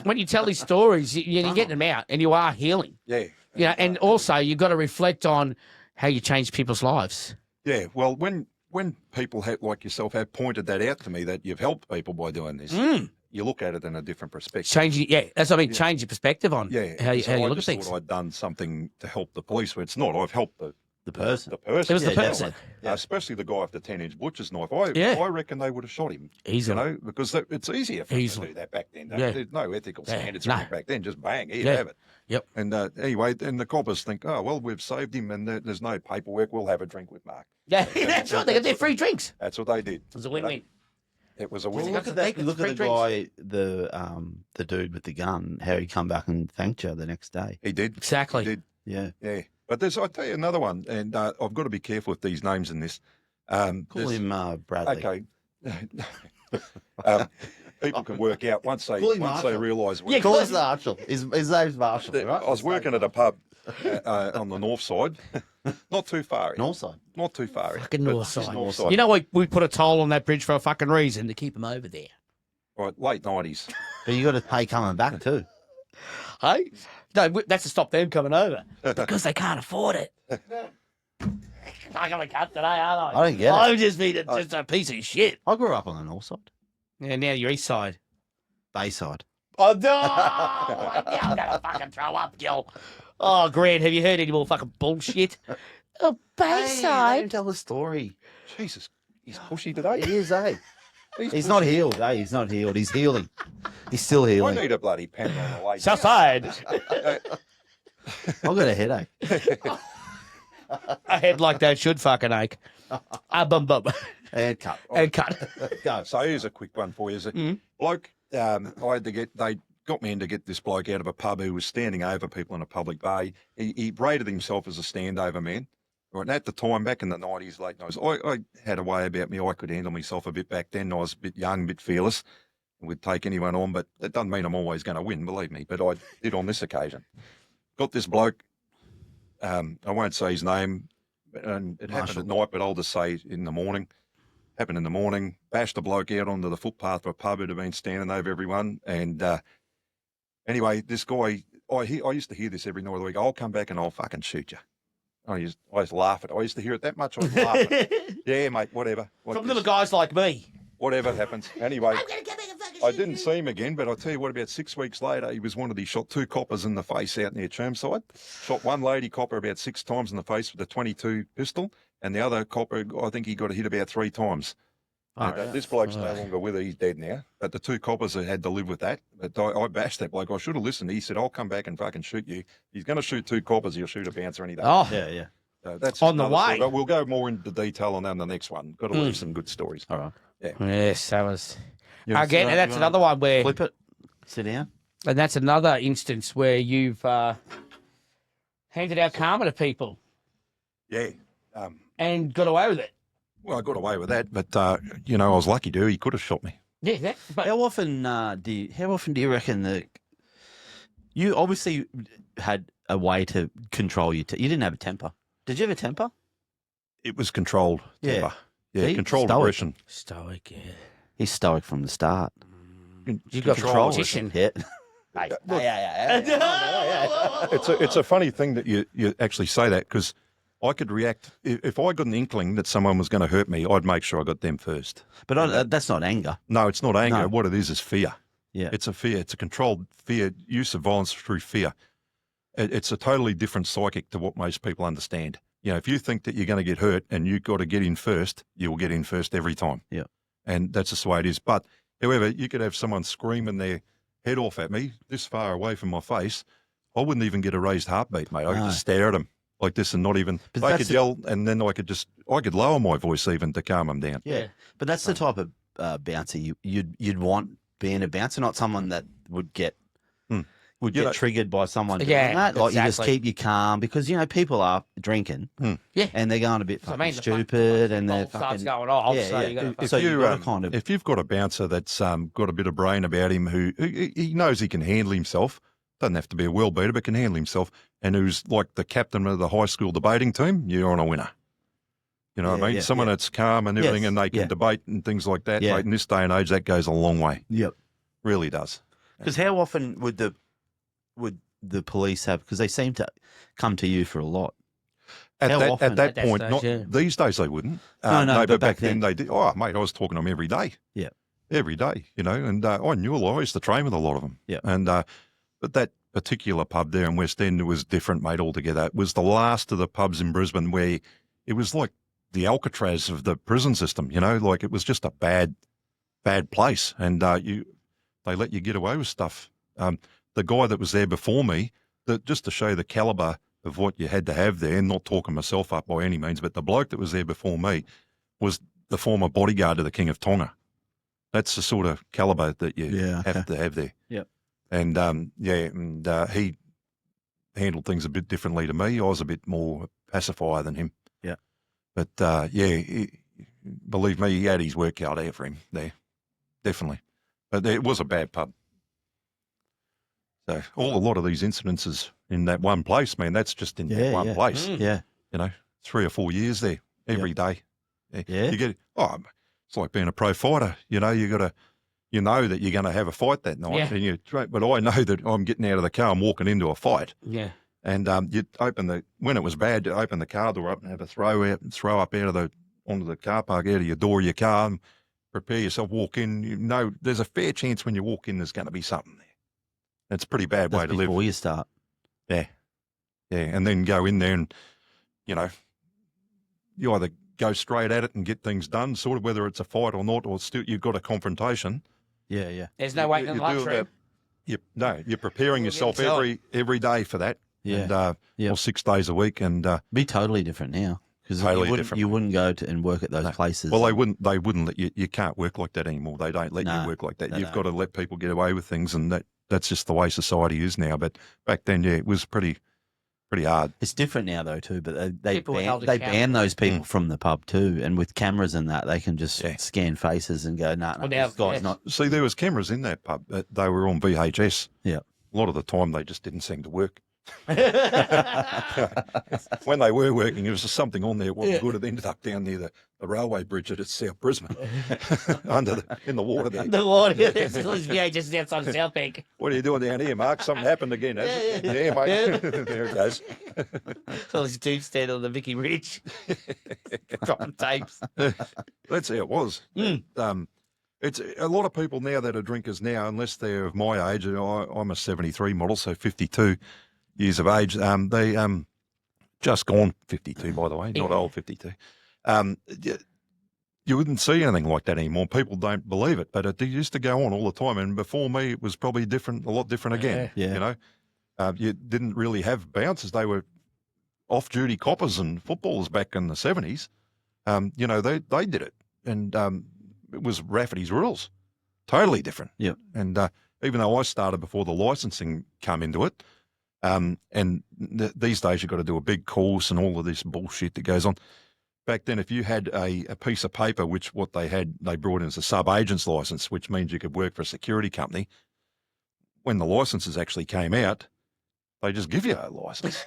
when you tell these stories, you're getting them out, and you are healing. Yeah. And also you've got to reflect on how you change people's lives. Yeah. Well, when people like yourself have pointed that out to me, that you've helped people by doing this, you look at it in a different perspective. That's what I mean. Change your perspective on how you look at things. I thought I'd done something to help the police. But it's not. I've helped the person. It was the person. Especially the guy with the 10-inch butcher's knife. I reckon they would have shot him. Easily. Because it's easier for them to do that back then. There's no ethical standards back then. Just bang, here you have it. Yep. And anyway, and the coppers think, oh, well, we've saved him and there's no paperwork. We'll have a drink with Mark. Yeah, that's right. They got their free drinks. That's what they did. It was a win-win. It was a Well, win. look at that. Look at the guy, the dude with the gun. How he come back and thanked you the next day. He did. Exactly. He did. Yeah. Yeah. But I'll tell you another one, and I've got to be careful with these names in this. Call him Bradley. Okay. People can work out once they realise. Yeah, call him Marshall. His name's Marshall, right? I was working at a pub on the north side, not too far. North side? Not too far. Fucking north side. You know, we put a toll on that bridge for a fucking reason, to keep them over there. Right, late 90s. But you got to pay coming back too. Hey? No, that's to stop them coming over. Because they can't afford it. I'm going to cut today, aren't I? I don't get it. I'm just being just a piece of shit. I grew up on the north side. Yeah, now you're east side. Bayside. Oh, no! I'm going to fucking throw up, Gil. Oh, Grant, have you heard any more fucking bullshit? Oh, Bayside. Hey, tell the story. Jesus, he's pushy today. He is, eh? He's not healed, eh? He's not healed. He's healing. He's still I healing. need a bloody pen on the way. South side. I've got a headache. A head like that should fucking ache. Bum bum. And cut. And cut. Go. So here's a quick one for you. Bloke, they got me in to get this bloke out of a pub who was standing over people in a public bar. He rated himself as a standover man. Right, and at the time, back in the 90s, late 90s, I had a way about me. I could handle myself a bit back then. I was a bit young, a bit fearless. would take anyone on, but that doesn't mean I'm always going to win, believe me. But I did on this occasion. Got this bloke, I won't say his name, and it happened at night, but I'll just say in the morning. Happened in the morning, bashed the bloke out onto the footpath of a pub that had been standing over everyone. And anyway, this guy, I used to hear this every night of the week. I'll come back and I'll fucking shoot you. I used to laugh at it. I used to hear it that much. I was laughing. Yeah, mate, whatever. From little guys like me. Whatever happens. Anyway, I didn't see him again, but I'll tell you what, about 6 weeks later, he was wanted. He shot 2 coppers in the face out near Chermside. Shot one lady copper about 6 times in the face with a 22 pistol, and the other copper, I think he got hit about 3 times. This bloke's no longer with her. He's dead now. But the 2 coppers had to live with that. But I bashed that bloke. I should have listened. He said, I'll come back and fucking shoot you. He's going to shoot 2 coppers. He'll shoot a bouncer any day. Oh, Yeah. So that's on the way. We'll go more into detail on that in the next one. Got to leave some good stories. All right. Yes, that was. wanna sit Again, down? and that's You wanna another one where. Flip it. Sit down. And that's another instance where you've handed out karma to people Yeah. and got away with it. Well, I got away with that, but I was lucky to. He could have shot me. Yeah, but How often do you reckon that you obviously had a way to control you didn't have a temper. Did you have a temper? It was controlled. Yeah. Temper. Yeah, See? controlled Stoic. aggression. stoic, yeah. He's stoic from the start. You got Control competition. Yeah. It's a funny thing that you actually say that, because I could react if I got an inkling that someone was going to hurt me. I'd make sure I got them first. But that's not anger. No, it's not anger. No. What it is fear. Yeah. It's a fear. It's a controlled fear, use of violence through fear. It's a totally different psychic to what most people understand. If you think that you're going to get hurt and you've got to get in first, you will get in first every time. Yeah. And that's just the way it is. But however, you could have someone screaming their head off at me this far away from my face. I wouldn't even get a raised heartbeat, mate. I could just stare at them like this and not even. But They that's could yell, and then I could lower my voice even to calm them down. Yeah. But that's the type of bouncer you'd want being a bouncer, not someone that would get triggered by someone doing that. Like you just keep you calm, because people are drinking, and they're going a bit fucking stupid, and they're starts fucking going off. Yeah, so yeah. you got So you gotta kind of If you've got a bouncer that's got a bit of brain about him, who he knows he can handle himself, doesn't have to be a world beater, but can handle himself, and who's like the captain of the high school debating team, you're on a winner. You know what I mean? Someone that's calm and everything, and they can debate and things like that. Yeah. Like in this day and age, that goes a long way. Yep. Really does. Because how often would the police have? Because they seem to come to you for a lot. At How that often? at that At that point, stage, not yeah. these days they wouldn't. No, but but back back then then. they did. Oh, mate, I was talking to them every day. Yeah. Every day, and I knew a lot. I used to train with a lot of them. Yeah. And but that particular pub there in West End was different, mate, altogether. It was the last of the pubs in Brisbane where it was like the Alcatraz of the prison system. Like it was just a bad place, and they let you get away with stuff. The guy that was there before me, just to show the caliber of what you had to have there, not talking myself up by any means, but the bloke that was there before me was the former bodyguard of the King of Tonga. That's the sort of caliber that you have to have there. Yep. And he handled things a bit differently to me. I was a bit more pacifier than him. Yeah. But believe me, he had his work cut out for him there, definitely. But it was a bad pub. So a lot of these incidences in that one place, man, that's just in that one place. Yeah. 3 or 4 years there every day. Yeah. You get it's like being a pro fighter. You got to, that you're going to have a fight that night. Yeah. And but I know that I'm getting out of the car, I'm walking into a fight. Yeah. And you'd when it was bad, you open the car door up and have a throw up onto the car park, out of your door of your car, and prepare yourself, walk in. There's a fair chance when you walk in there's going to be something there. It's a pretty bad way to live. Before you start. Yeah. Yeah. And then go in there and, you either go straight at it and get things done, sort of whether it's a fight or not, or still you've got a confrontation. Yeah, yeah. There's no waiting in the lunchroom. You're preparing yourself every day for that. Yeah. And, or 6 days a week. And Be totally different now. Because Totally you wouldn't go to and work at those places. well, they wouldn't let you. You can't work like that anymore. They don't let you work like that. they You've don't. got to let people get away with things, and that's just the way society is now. But back then, it was pretty pretty hard. It's different now though too, but they People were held ban accountable. those people from the pub too, and with cameras and that, they can just Yeah. scan faces and go, no, Well, now, this guy's yes. not. See, there was cameras in that pub. They were on VHS. Yeah. A lot of the time, they just didn't seem to work. When they were working, there was just something on there. It wasn't good. It ended up down near the railway bridge at South Brisbane, in the water there. The water. There's VHS outside of South Bank. What are you doing down here, Mark? Something happened again, has it? Yeah, mate. There it goes. So these dudes stand on the Vicky Ridge, dropping tapes. That's how it was. It's a lot of people now that are drinkers now, unless they're of my age. I'm a 73 model, so 52 years of age. They just gone 52, by the way, not old 52. You wouldn't see anything like that anymore. People don't believe it, but it used to go on all the time. And before me, it was probably different, a lot different again. Yeah. You know, you didn't really have bouncers. They were off-duty coppers and footballers back in the 70s. You know, they did it, and it was Rafferty's rules, totally different. Yep. And even though I started before the licensing come into it, these days you've got to do a big course and all of this bullshit that goes on. Back then, if you had a piece of paper, which what they brought in as a sub-agent's license, which means you could work for a security company. When the licenses actually came out, they just give you a license.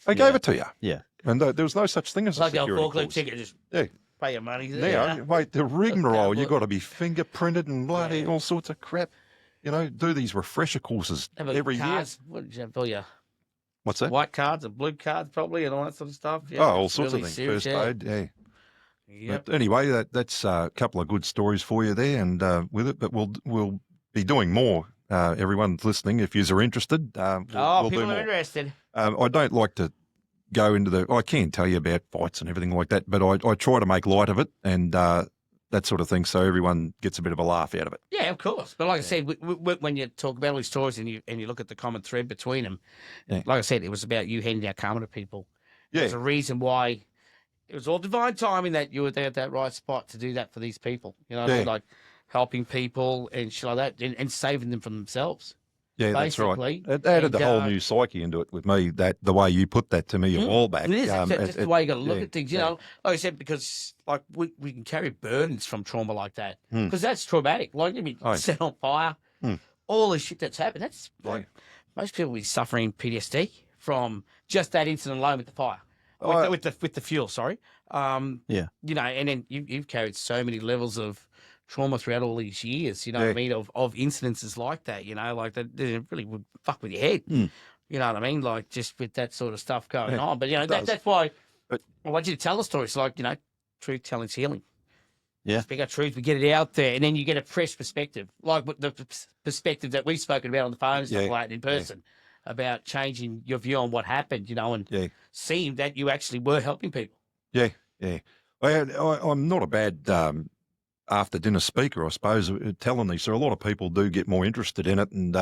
They gave it to you. Yeah. And there was no such thing as Like a a security forklift course. ticket, just Yeah. pay your money. Now, mate, the rigmarole, you've got to be fingerprinted and bloody all sorts of crap. You know, do these refresher courses Have a every cards. What did you have for you? What's that? White cards and blue cards, probably, and all that sort of stuff. Yeah, Oh, all sorts really of things. serious, First aid, yeah. Yep. But anyway, that's a couple of good stories for you there, and with it. But we'll be doing more. Everyone's listening. If you're interested, we'll People do are more. interested. I don't like to go into I can tell you about fights and everything like that, but I try to make light of it and that sort of thing, so everyone gets a bit of a laugh out of it. Yeah, of course. But like I said, when you talk about all these stories and you look at the common thread between them, like I said, it was about you handing out karma to people. Yeah. There's a reason why it was all divine timing that you were there at that right spot to do that for these people. You know, like helping people and shit like that and saving them from themselves. Yeah, that's right. Basically. It added And, a whole new psyche into it with me, that the way you put that to me a while back. It is. That's the way you got to look yeah, at things. You know, like I said, because like we can carry burdens from trauma like that because that's traumatic. Like you be set on fire, all the shit that's happened. That's like most people be suffering PTSD from just that incident alone with the fire, with the fuel. Sorry. Yeah. You know, and then you've carried so many levels of trauma throughout all these years, you know what I mean, of incidences like that, you know, like that really would fuck with your head. You know what I mean? Like just with that sort of stuff going on. But, you know, that's why I want you to tell the story. It's like, you know, truth telling's healing. Yeah. Speak our truth, we get it out there, and then you get a fresh perspective, like the perspective that we've spoken about on the phone and stuff like that in person, about changing your view on what happened, you know, and seeing that you actually were helping people. Yeah, yeah. I'm not a bad after dinner speaker, I suppose, telling these. So a lot of people do get more interested in it and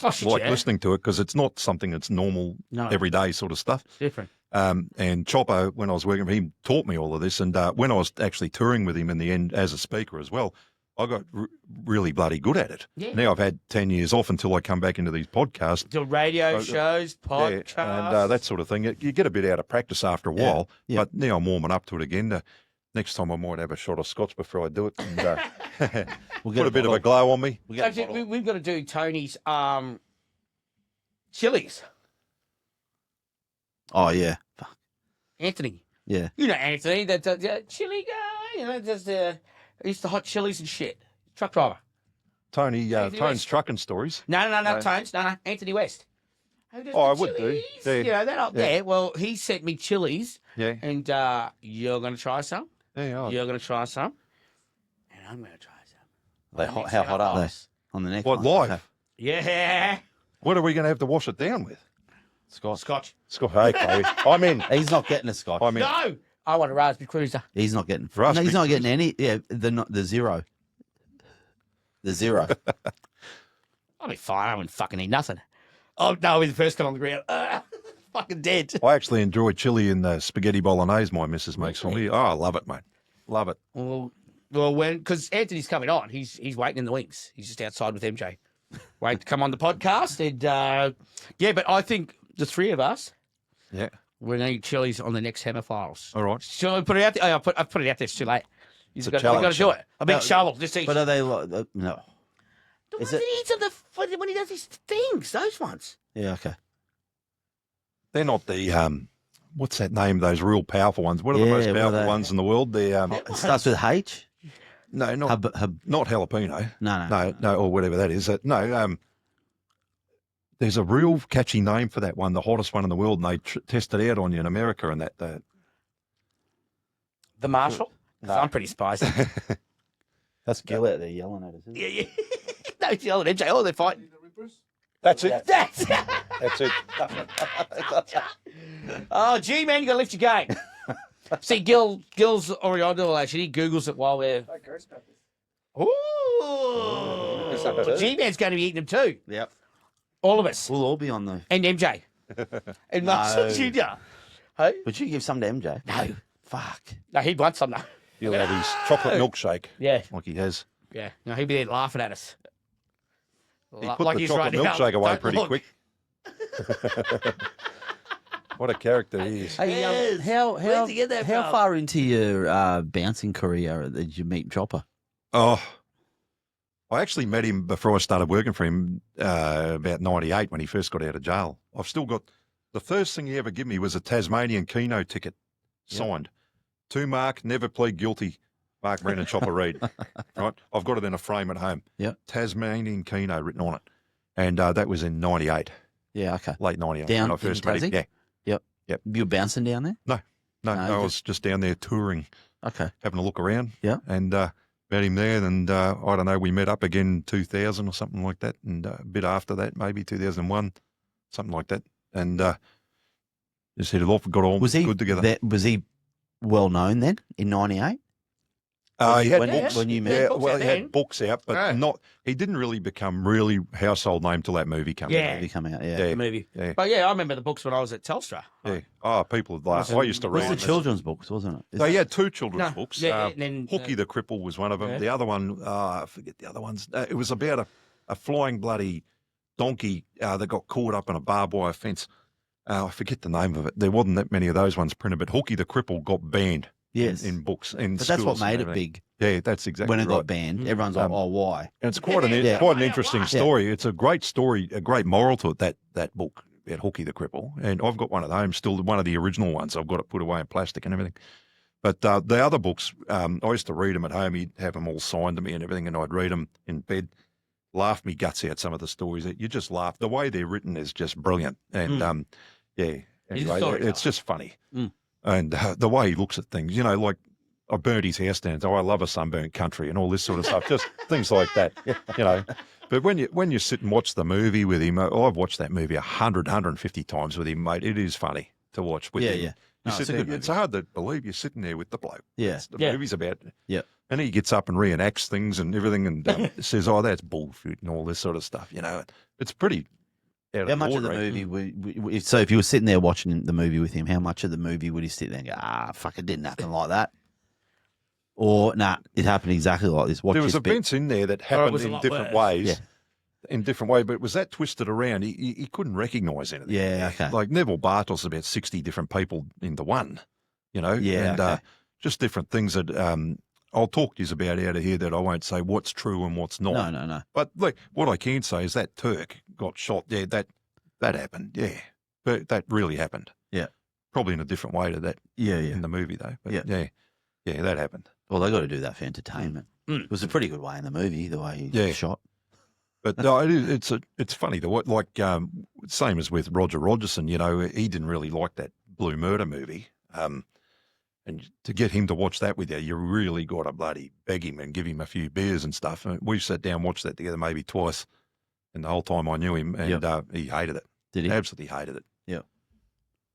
listening to it because it's not something that's normal, everyday sort of stuff. It's different. And Chopper, when I was working with him, taught me all of this. And when I was actually touring with him in the end as a speaker as well, I got really bloody good at it. Yeah. Now I've had 10 years off until I come back into these podcasts. The radio shows, podcasts. Yeah, and that sort of thing. You get a bit out of practice after a while, but now I'm warming up to it again. Next time I might have a shot of scotch before I do it and we'll get put a bit of a glow on me. We've got to do Tony's chilies. Oh, yeah. Fuck. Anthony. Yeah. You know Anthony, that chili guy. You know, just used to hot chilies and shit. Truck driver. Tone's trucking stories. No, Tones. No, Anthony West. I would do. Yeah. You know, they're up there. Well, he sent me chilies. Yeah. And you're going to try some? Yeah. You're going to try some? And I'm going to try some. How hot are they? On the next What, one? live? Yeah. What are we going to have to wash it down with? Scotch. Hey, Chloe. I'm in. He's not getting a scotch. I'm in. No! I want a raspberry cruiser. He's not getting. Raspberry No, he's not getting any. Yeah, the zero. The zero. I'll be fine. I wouldn't fucking eat nothing. Oh, no, when the first come on the ground. Fucking dead. I actually enjoy chili and the spaghetti bolognese my missus makes for me. Oh, I love it, mate. Love it. Well, because Anthony's coming on. He's waiting in the wings. He's just outside with MJ. Waiting to come on the podcast. And, but I think the three of us Yeah. We're going to eat chilies on the next Hammer Files. All right. Shall I put it out there? Oh, I've put it out there. It's too late. You've a got to challenge, do it. A big No, shovel. Just eat. But are they like no? The is ones it- that he eats on the when he does his things. Those ones. Yeah, okay. They're not the what's that name? Those real powerful ones. What are the Yeah, most what are powerful they? ones in the world? They're It starts with H. no, not not jalapeno. No, or whatever that is. There's a real catchy name for that one, the hottest one in the world, and they test it out on you in America and that. The Marshall. No. I'm pretty spicy. That's Gil out there yelling at us. Isn't it? Yeah, yeah. No, it's yelling at MJ. Oh, they're fighting. That's it. That's That's it. Oh, gee, man, you got to lift your game. See, Gil's already on all that shit. He Googles it while we're. Ooh. G-Man's going to be eating them too. Yep. All of us. We'll all be on the. And MJ. And Marshall No. Jr. Hey? Would you give some to MJ? No. Fuck. No, he'd want some, though. You'll have his chocolate milkshake Yeah. like he has. Yeah. No, he'd be there laughing at us. He put the chocolate milkshake away Don't pretty look. quick. What a character he is. Hey, Yes. Where'd you get that how from? far into your bouncing career did you meet Chopper? Oh, I actually met him before I started working for him about 98 when he first got out of jail. I've still got the first thing he ever gave me was a Tasmanian Keno ticket signed. To Mark, never plead guilty. Mark Brennan, Chopper Reed. Right, I've got it in a frame at home. Yep. Tasmanian Keno written on it, and that was in 98, Yeah, okay. late 98 Down when I in first met him. Tassie? Yeah, You were bouncing down there? no, No, I was just down there touring, Okay. having a look around. Yeah. and met him there, and I don't know, we met up again in 2000 or something like that, and a bit after that, maybe 2001, something like that, and just hit it off, got all Was he good together. Was he well known then in '98? He had when- books. when you met- Yeah, books well, out he then. had books out, but Yeah. not. He didn't really become really household name till that movie came Yeah. out. Did he come out? Yeah. Yeah. The movie. Yeah. But yeah, I remember the books when I was at Telstra. Yeah. Oh, people would laugh. I used to It was read the them. children's books, wasn't it? So he had two children's No, books. yeah, and then, Hooky the Cripple was one of them. yeah. The other one, I forget the other ones. It was about a flying bloody donkey that got caught up in a barbed wire fence. I forget the name of it. There wasn't that many of those ones printed, but Hooky the Cripple got banned Yes. in books. In But that's what schools and made it everything. big Yeah, that's exactly when it right. got banned. Everyone's like, "Oh, why?" And it's quite an Yeah. quite an interesting story. It's a great story, a great moral to it. That book about Hooky the Cripple, and I've got one at home, still one of the original ones. I've got it put away in plastic and everything. But the other books, I used to read them at home. He'd have them all signed to me and everything, and I'd read them in bed. Laugh me guts out some of the stories. You just laugh. The way they're written is just brilliant, and yeah. He's a Anyway, storyteller. it's just funny, Mm. and the way he looks at things. Like I burnt his house down. So I love a sunburnt country and all this sort of stuff. Just things like that, But when you sit and watch the movie with him, I've watched that movie 150 times with him, mate. It is funny to watch with Yeah, him. yeah. You No, sit it's a there, good it's movie. hard to believe you're sitting there with the bloke. Yeah. That's the Yeah. movie's about. Yeah. And he gets up and reenacts things and everything and says, "Oh, that's bullshit," and all this sort of stuff. It's pretty out How much of the ordinary. movie? So if you were sitting there watching the movie with him, how much of the movie would he sit there and go, fuck, it didn't happen like that? Or, nah, it happened exactly like this. Watch There was this bit. events in there that it happened was a in lot different worse. ways. Yeah. In different ways, but it was that twisted around. He couldn't recognise anything. Yeah, okay. Like Neville Bartos, about 60 different people into one, Yeah, and okay. just different things that I'll talk to you about out of here that I won't say what's true and what's not. No. But look, what I can say is that Turk got shot. Yeah, that happened. Yeah, but that really happened. Yeah. Probably in a different way to that Yeah. in the movie though. But Yeah. yeah, that happened. Well, they got to do that for entertainment. Mm. It was a pretty good way in the movie, the way he Yeah. shot. But no, it's funny though. Same as with Roger Rogerson. He didn't really like that Blue Murder movie. And to get him to watch that with you, you really got to bloody beg him and give him a few beers and stuff. And we sat down and watched that together maybe twice, and the whole time I knew him, and he hated it. Did he? Absolutely hated it. Yeah.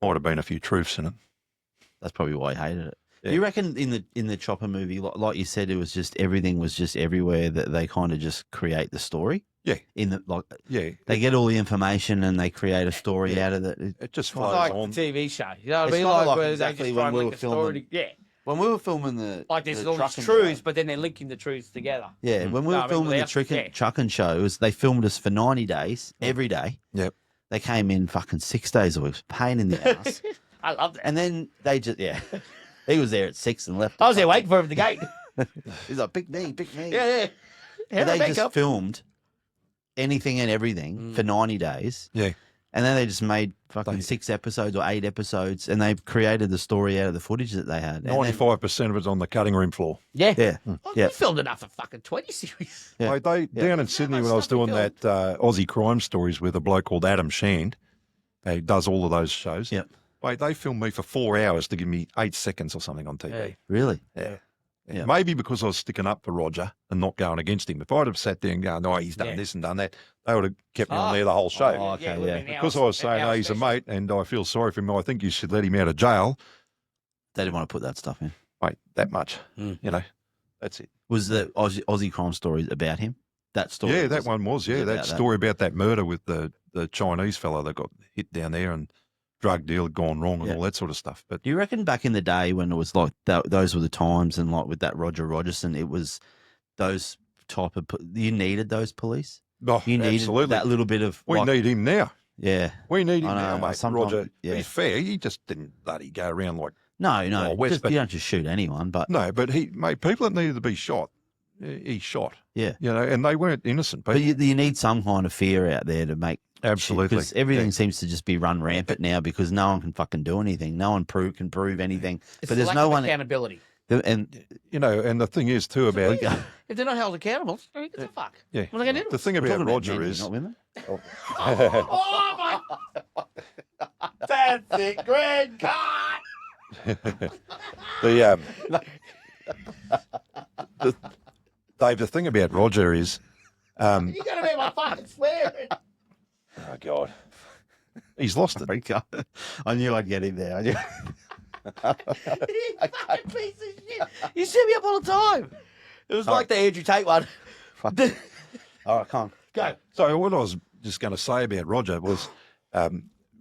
Might have been a few truths in it. That's probably why he hated it. Yeah. Do you reckon in the Chopper movie, like you said, it was just everything was just everywhere that they kind of just create the story? Yeah. Yeah. They get all the information and they create a story out of it. It just It's flows like on. a TV show. You know what I It's mean? kinda Like, like where exactly they just when try and we link were a story. filming- Yeah. When we were filming the Like there's the all these trucking truths, show- but then they're linking the truths together. Yeah, when we No, were I mean, filming the without- yeah. trucking show, they filmed us for 90 days every day. Yep. They came in fucking 6 days a week. Pain in the ass. I love that. And then they just, he was there at 6 and left. I was there waiting for him at the gate. He's like, pick me. Yeah. But they just up. filmed anything and everything for 90 days. Yeah. And then they just made fucking 6 episodes or 8 episodes, and they created the story out of the footage that they had. And then- 95% of it's on the cutting room floor. Yeah. Yeah. We filmed enough for fucking 20 series. Yeah. Like down in Sydney when I was stuff we doing that Aussie crime stories with a bloke called Adam Shand, he does all of those shows. Yep. Wait, they filmed me for 4 hours to give me 8 seconds or something on TV. Yeah. Really? Yeah. Yeah. Maybe because I was sticking up for Roger and not going against him. If I'd have sat there and gone, no, he's done this and done that, they would have kept me on there the whole show. Oh, okay, yeah. Because I was saying, oh, he's a mate and I feel sorry for him, I think you should let him out of jail. They didn't want to put that stuff in. Wait, that much. You know, that's it. Was the Aussie crime story about him? That story? Yeah, that one was. Yeah, about that that. story about that murder with the Chinese fella that got hit down there and drug deal had gone wrong and Yeah. all that sort of stuff. But Do you reckon back in the day when it was like those were the times, and like with that Roger Rogerson, it was those type of you needed those police. oh, You needed absolutely. that little bit of. We like, need him now. Yeah. We need him I now, know, mate. sometimes- Roger, yeah. he's fair. He just didn't bloody go around like No, Oh, West, just, but- you don't just shoot anyone, but no. But mate, people that needed to be shot, he shot. yeah. You know, and they weren't innocent But people. you need some kind of fear out there to make Absolutely. because everything Yeah. seems to just be run rampant now because no one can fucking do anything. No one can prove anything. It's but there's lack no of one. accountability. And You know, and the thing is too about If they're not held accountable, who gives a fuck? yeah. What are they going to do? The thing we're about talking about Roger men, is not women. Oh my! That's it, Greg. God. Dave. The thing about Roger is, You're going to make my fucking swearing. oh God, he's lost it. I knew I'd get him there. I knew. You fucking piece of shit. You set me up all the time. It was like the Andrew Tate one. All right, come on. Go. So what I was just going to say about Roger was,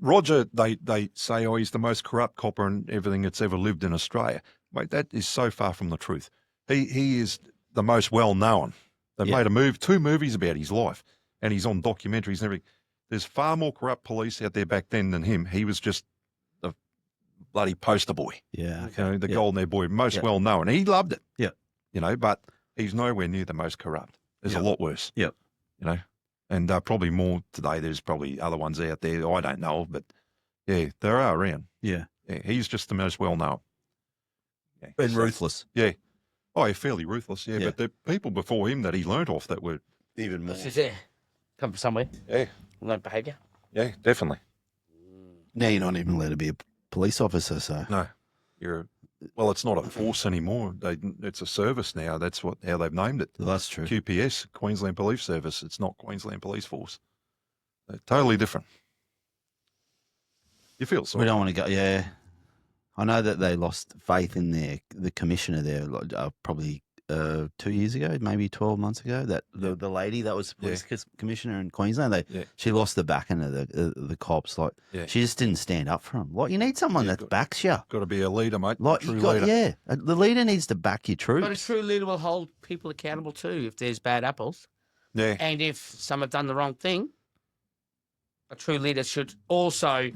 Roger, they say, oh, he's the most corrupt copper and everything that's ever lived in Australia. Mate, that is so far from the truth. He is the most well known. They've Yeah. made 2 movies about his life, and he's on documentaries and everything. There's far more corrupt police out there back then than him. He was just the bloody poster boy. Yeah. You know, the Yeah. golden hair boy, most Yeah. well known. He loved it. Yeah. You know, but he's nowhere near the most corrupt. There's Yeah. a lot worse. Yeah. You know, and probably more today. There's probably other ones out there I don't know, but yeah, there are around. Yeah. Yeah, he's just the most well known. Yeah. And So- ruthless. Yeah. Oh, yeah, fairly ruthless. Yeah, Yeah. but the people before him that he learnt off that were Even more. This is it. Come from somewhere. yeah, Learned behaviour. yeah, definitely. Now you're not even allowed to be a police officer, so. No, well, it's not a force anymore. It's a service now. That's how they've named it. That's true. QPS, Queensland Police Service. It's not Queensland Police Force. They're totally different. You feel We sorry. don't want to go. Yeah, I know that they lost faith in the commissioner there probably 2 years ago, maybe 12 months ago. That the lady that was police commissioner in Queensland, she lost the backing of the cops. Like Yeah. she just didn't stand up for them. Like you need someone that backs you. Got to be a leader, mate. Like True you got, leader. yeah, the leader needs to back your But a troops. true leader will hold people accountable too if there's bad apples. Yeah. And if some have done the wrong thing, a true leader should also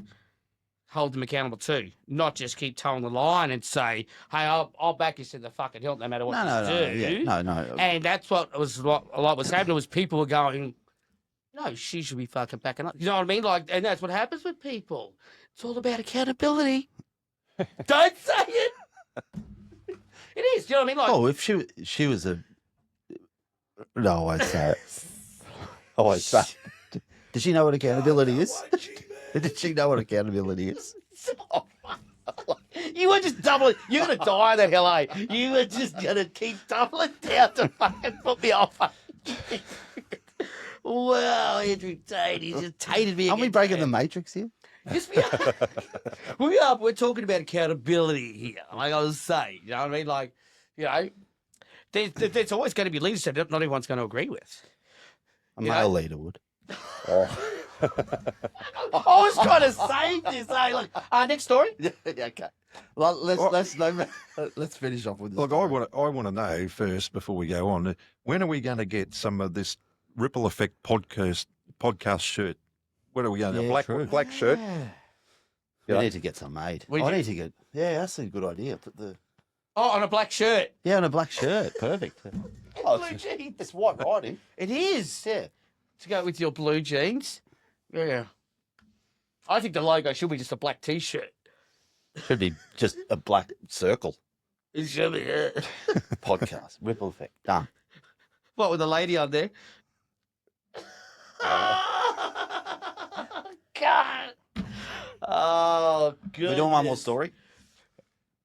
hold them accountable too. Not just keep towing the line and say, hey, I'll back you to the fucking hilt no matter what No, you do. yeah, no. And that's what a lot was happening was people were going, no, she should be fucking backing up. You know what I mean? Like, and that's what happens with people. It's all about accountability. Don't say it. It is. Do you know what I mean? Like, Oh, if she was a no, I won't say it. I won't say it. Does she know what accountability is? Did she know what accountability is? you were just doubling. You're going to die in that hell, eh? You were just going to keep doubling down to fucking put me off. Wow, Andrew Tate. He just tated me. Aren't we again, breaking the man. matrix here? Yes, we are. We are. We're talking about accountability here. Like I was saying, you know what I mean? Like, you know, there's always going to be leaders that not everyone's going to agree with. A You male know? leader would. I was trying to save this. Eh? Like, next story. Yeah, okay. Well, let's finish off with this. Look, I want to know first before we go on. When are we going to get some of this ripple effect podcast shirt? What are we going? Yeah, A true. black shirt. We Yeah. need to get some made. We I do. need to get. Yeah, that's a good idea. Put the Oh, on a black shirt. on a black shirt. Perfect. Oh, Blue jeans. it's white riding. It is. Yeah. To go with your blue jeans. Yeah. I think the logo should be just a black T-shirt. Should be just a black circle. It should be. Yeah. Podcast. Ripple effect. Done. What with the lady on there? God. Oh, good. We doing one more story?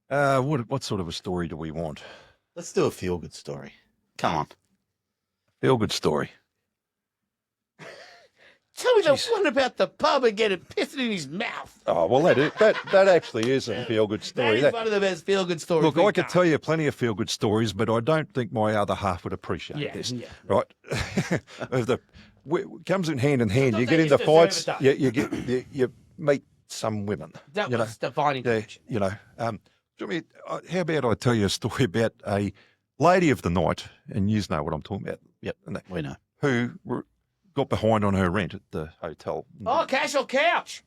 What sort of a story do we want? Let's do a feel good story. Come on. Feel good story. Tell me the Jeez. one about the pub and getting pissed in his mouth. Oh well, that actually is a feel good That story. is one of the best feel-good stories. Look, we've I could done. tell you plenty of feel good stories, but I don't think my other half would appreciate this. Yeah. Right? Comes in hand. You Sometimes get they into just fights. deserve it, You meet some women. That you know. was divine Yeah, intervention. you know. How about I tell you a story about a lady of the night, and you know what I'm talking about. Yep. We know. Who got behind on her rent at the hotel. Oh, casual couch.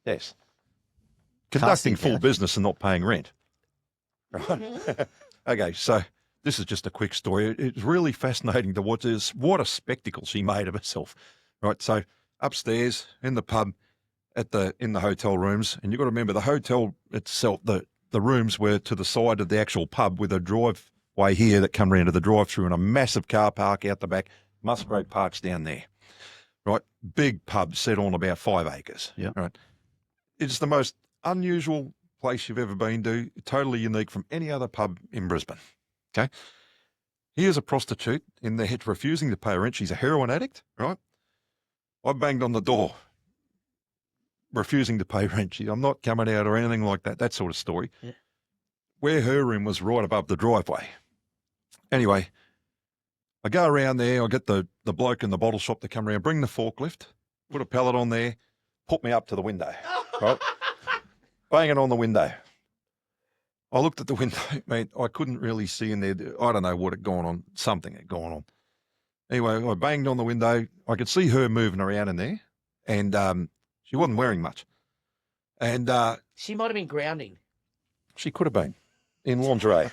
Yes. Conducting full couch. business and not paying rent. Right. Okay, so this is just a quick story. It's really fascinating to watch this. What a spectacle she made of herself. Right. So upstairs in the pub in the hotel rooms, and you've got to remember the hotel itself, the rooms were to the side of the actual pub with a driveway here that come round to the drive-through and a massive car park out the back. Musgrave Park's down there. Right. Big pub set on about 5 acres. Yeah. Right. It's the most unusual place you've ever been to, totally unique from any other pub in Brisbane. Okay. Here's a prostitute in there refusing to pay rent. She's a heroin addict, right? I banged on the door, refusing to pay rent. I'm not coming out or anything like that sort of story. Yeah. Where her room was right above the driveway. Anyway, I go around there, I get the bloke in the bottle shop to come around, bring the forklift, put a pallet on there, put me up to the window, right? Banging on the window. I looked at the window, mate, I couldn't really see in there. I don't know what had gone on, something had gone on. Anyway, I banged on the window. I could see her moving around in there, and she wasn't wearing much. And She might have been grounding. she could have been in lingerie.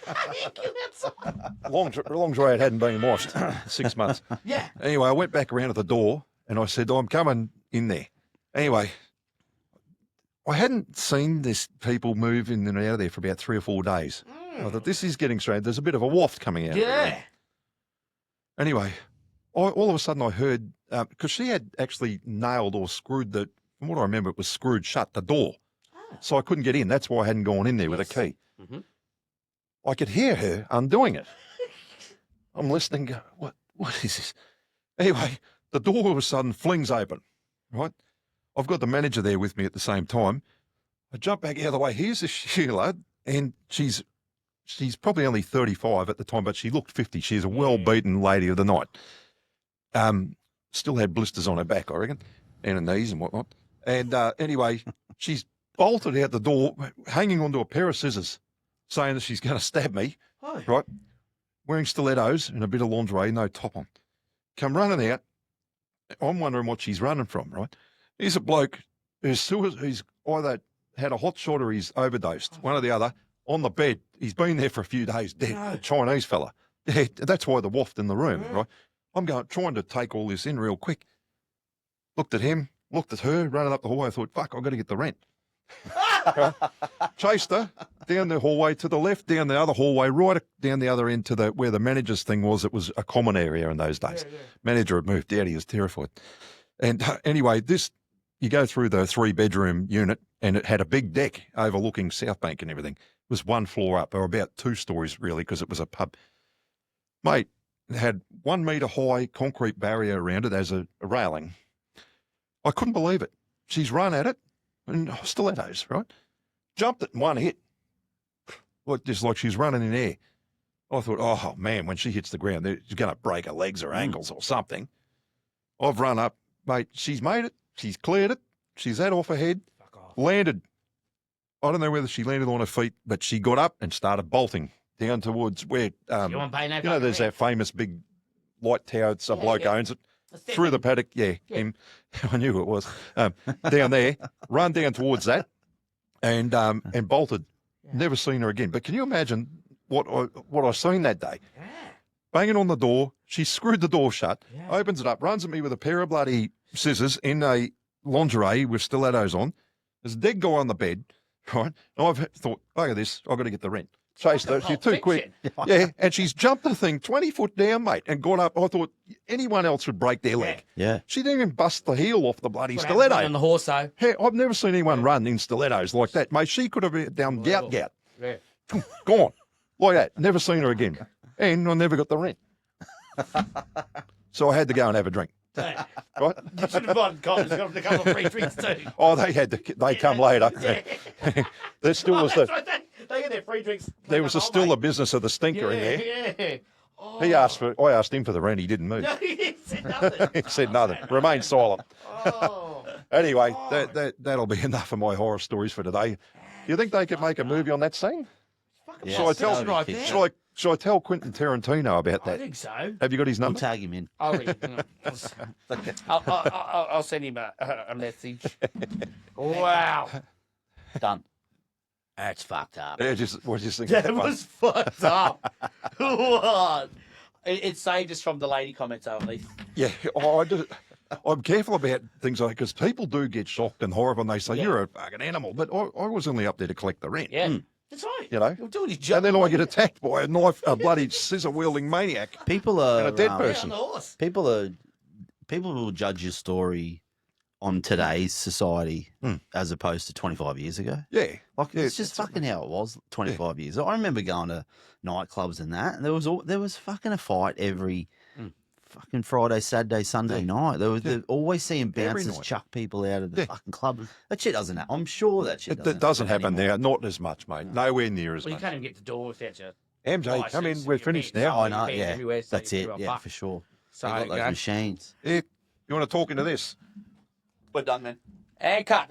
Lingerie hadn't been washed 6 months. Yeah. Anyway, I went back around to the door and I said, I'm coming in there. Anyway, I hadn't seen this people move in and out of there for about 3 or 4 days. I thought, this is getting strange. There's a bit of a waft coming out. Of Yeah. there. Anyway, all of a sudden I heard, because she had actually nailed or screwed from what I remember, it was screwed shut, the door. So I couldn't get in. That's why I hadn't gone in there with a key. Mm-hmm. I could hear her undoing it. I'm listening. Go, what is this? Anyway, the door all of a sudden flings open, right? I've got the manager there with me at the same time. I jump back out of the way. Here's this Sheila, and she's probably only 35 at the time, but she looked 50. She's a well-beaten lady of the night. Still had blisters on her back, I reckon, and her knees and whatnot. And anyway, she's bolted out the door, hanging onto a pair of scissors, saying that she's going to stab me, right? Wearing stilettos and a bit of lingerie, no top on. Come running out. I'm wondering what she's running from, right? Here's a bloke who's either had a hot shot or he's overdosed, one or the other, on the bed. He's been there for a few days, dead, a Chinese fella. Yeah, that's why the waft in the room, right? I'm trying to take all this in real quick. Looked at him, looked at her, running up the hallway. I thought, fuck, I've got to get the rent. Chased her down the hallway to the left, down the other hallway, right down the other end to where the manager's thing was. It was a common area in those days. Manager had moved out. He was terrified. And anyway, you go through the 3-bedroom unit and it had a big deck overlooking South Bank and everything. It was 1 floor up, or about 2 stories really, because it was a pub. Mate, it had 1 metre high concrete barrier around it as a railing. I couldn't believe it. She's run at it, and stilettos, right? Jumped it in one hit. Just like she's running in air. I thought, oh man, when she hits the ground, she's going to break her legs or ankles or something. I've run up, mate. She's made it. She's cleared it. She's had off her head. Landed. I don't know whether she landed on her feet, but she got up and started bolting down towards where, You want to pay no there's that famous big light tower. Some bloke owns it. through the paddock. Yeah, him. I knew who it was. Down there, run down towards that, and bolted. Never seen her again. But can you imagine what I seen that day? Yeah. Banging on the door, she screwed the door shut, opens it up, runs at me with a pair of bloody scissors in a lingerie with stilettos on. There's a dead guy on the bed, right? And I've thought, look at this, I've got to get the rent. Chased her, she's too quick. Yeah, and she's jumped the thing 20 foot down, mate, and got up. I thought anyone else would break their leg. Yeah. She didn't even bust the heel off the bloody stiletto. On the horse, though. Hey, I've never seen anyone run in stilettos like that, mate. She could have done gout. Yeah. Gone. Like that. Never seen her again. And I never got the rent. So I had to go and have a drink. Right? You should have gotten Collins. Got a couple of free drinks too. Oh, they come later. There still was That's right. They get their free drinks. there was still the business of the stinker in there. Yeah. Oh. I asked him for the rent. He didn't move. No, he said nothing. He said nothing. Remain silent. Oh. Anyway, that'll be enough of my horror stories for today. Do you think they could make a movie on that scene? Yeah, Shall I tell? that'd be right kick- there. Shall I tell Quentin Tarantino about I that? think so. Have you got his We'll number? tag him in. I'll send him a message. Wow. Done. That's fucked up. Yeah, what do you think? That was fucked up. What? It saved us from the lady comments, though, at least. Yeah, I'm careful about things like because people do get shocked and horrified when they say you're a fucking animal, but I was only up there to collect the rent. Yeah. That's right. You know? You're doing his job. And then I get attacked by a bloody scissor wielding maniac People are and a dead Yeah, person. on the horse. people will judge your story on today's society as opposed to 25 years ago. Yeah, Like Yeah, it's just fucking how it was 25 years. I remember going to nightclubs and that, and there was fucking a fight every fucking Friday, Saturday, Sunday night. They're always seeing Every bouncers night. chuck people out of the fucking club. That shit doesn't happen. I'm sure that shit that doesn't happen anymore. now. Not as much, mate. Nowhere near as Well, you much. can't even get to the door without your MJ, come in. license, We're your finished beds, now. I know, beds yeah. everywhere, so That's you it, can do a yeah, buck. for sure. So, They got those you know. machines. Yeah. You want to talk into this? We're done, man. And cut.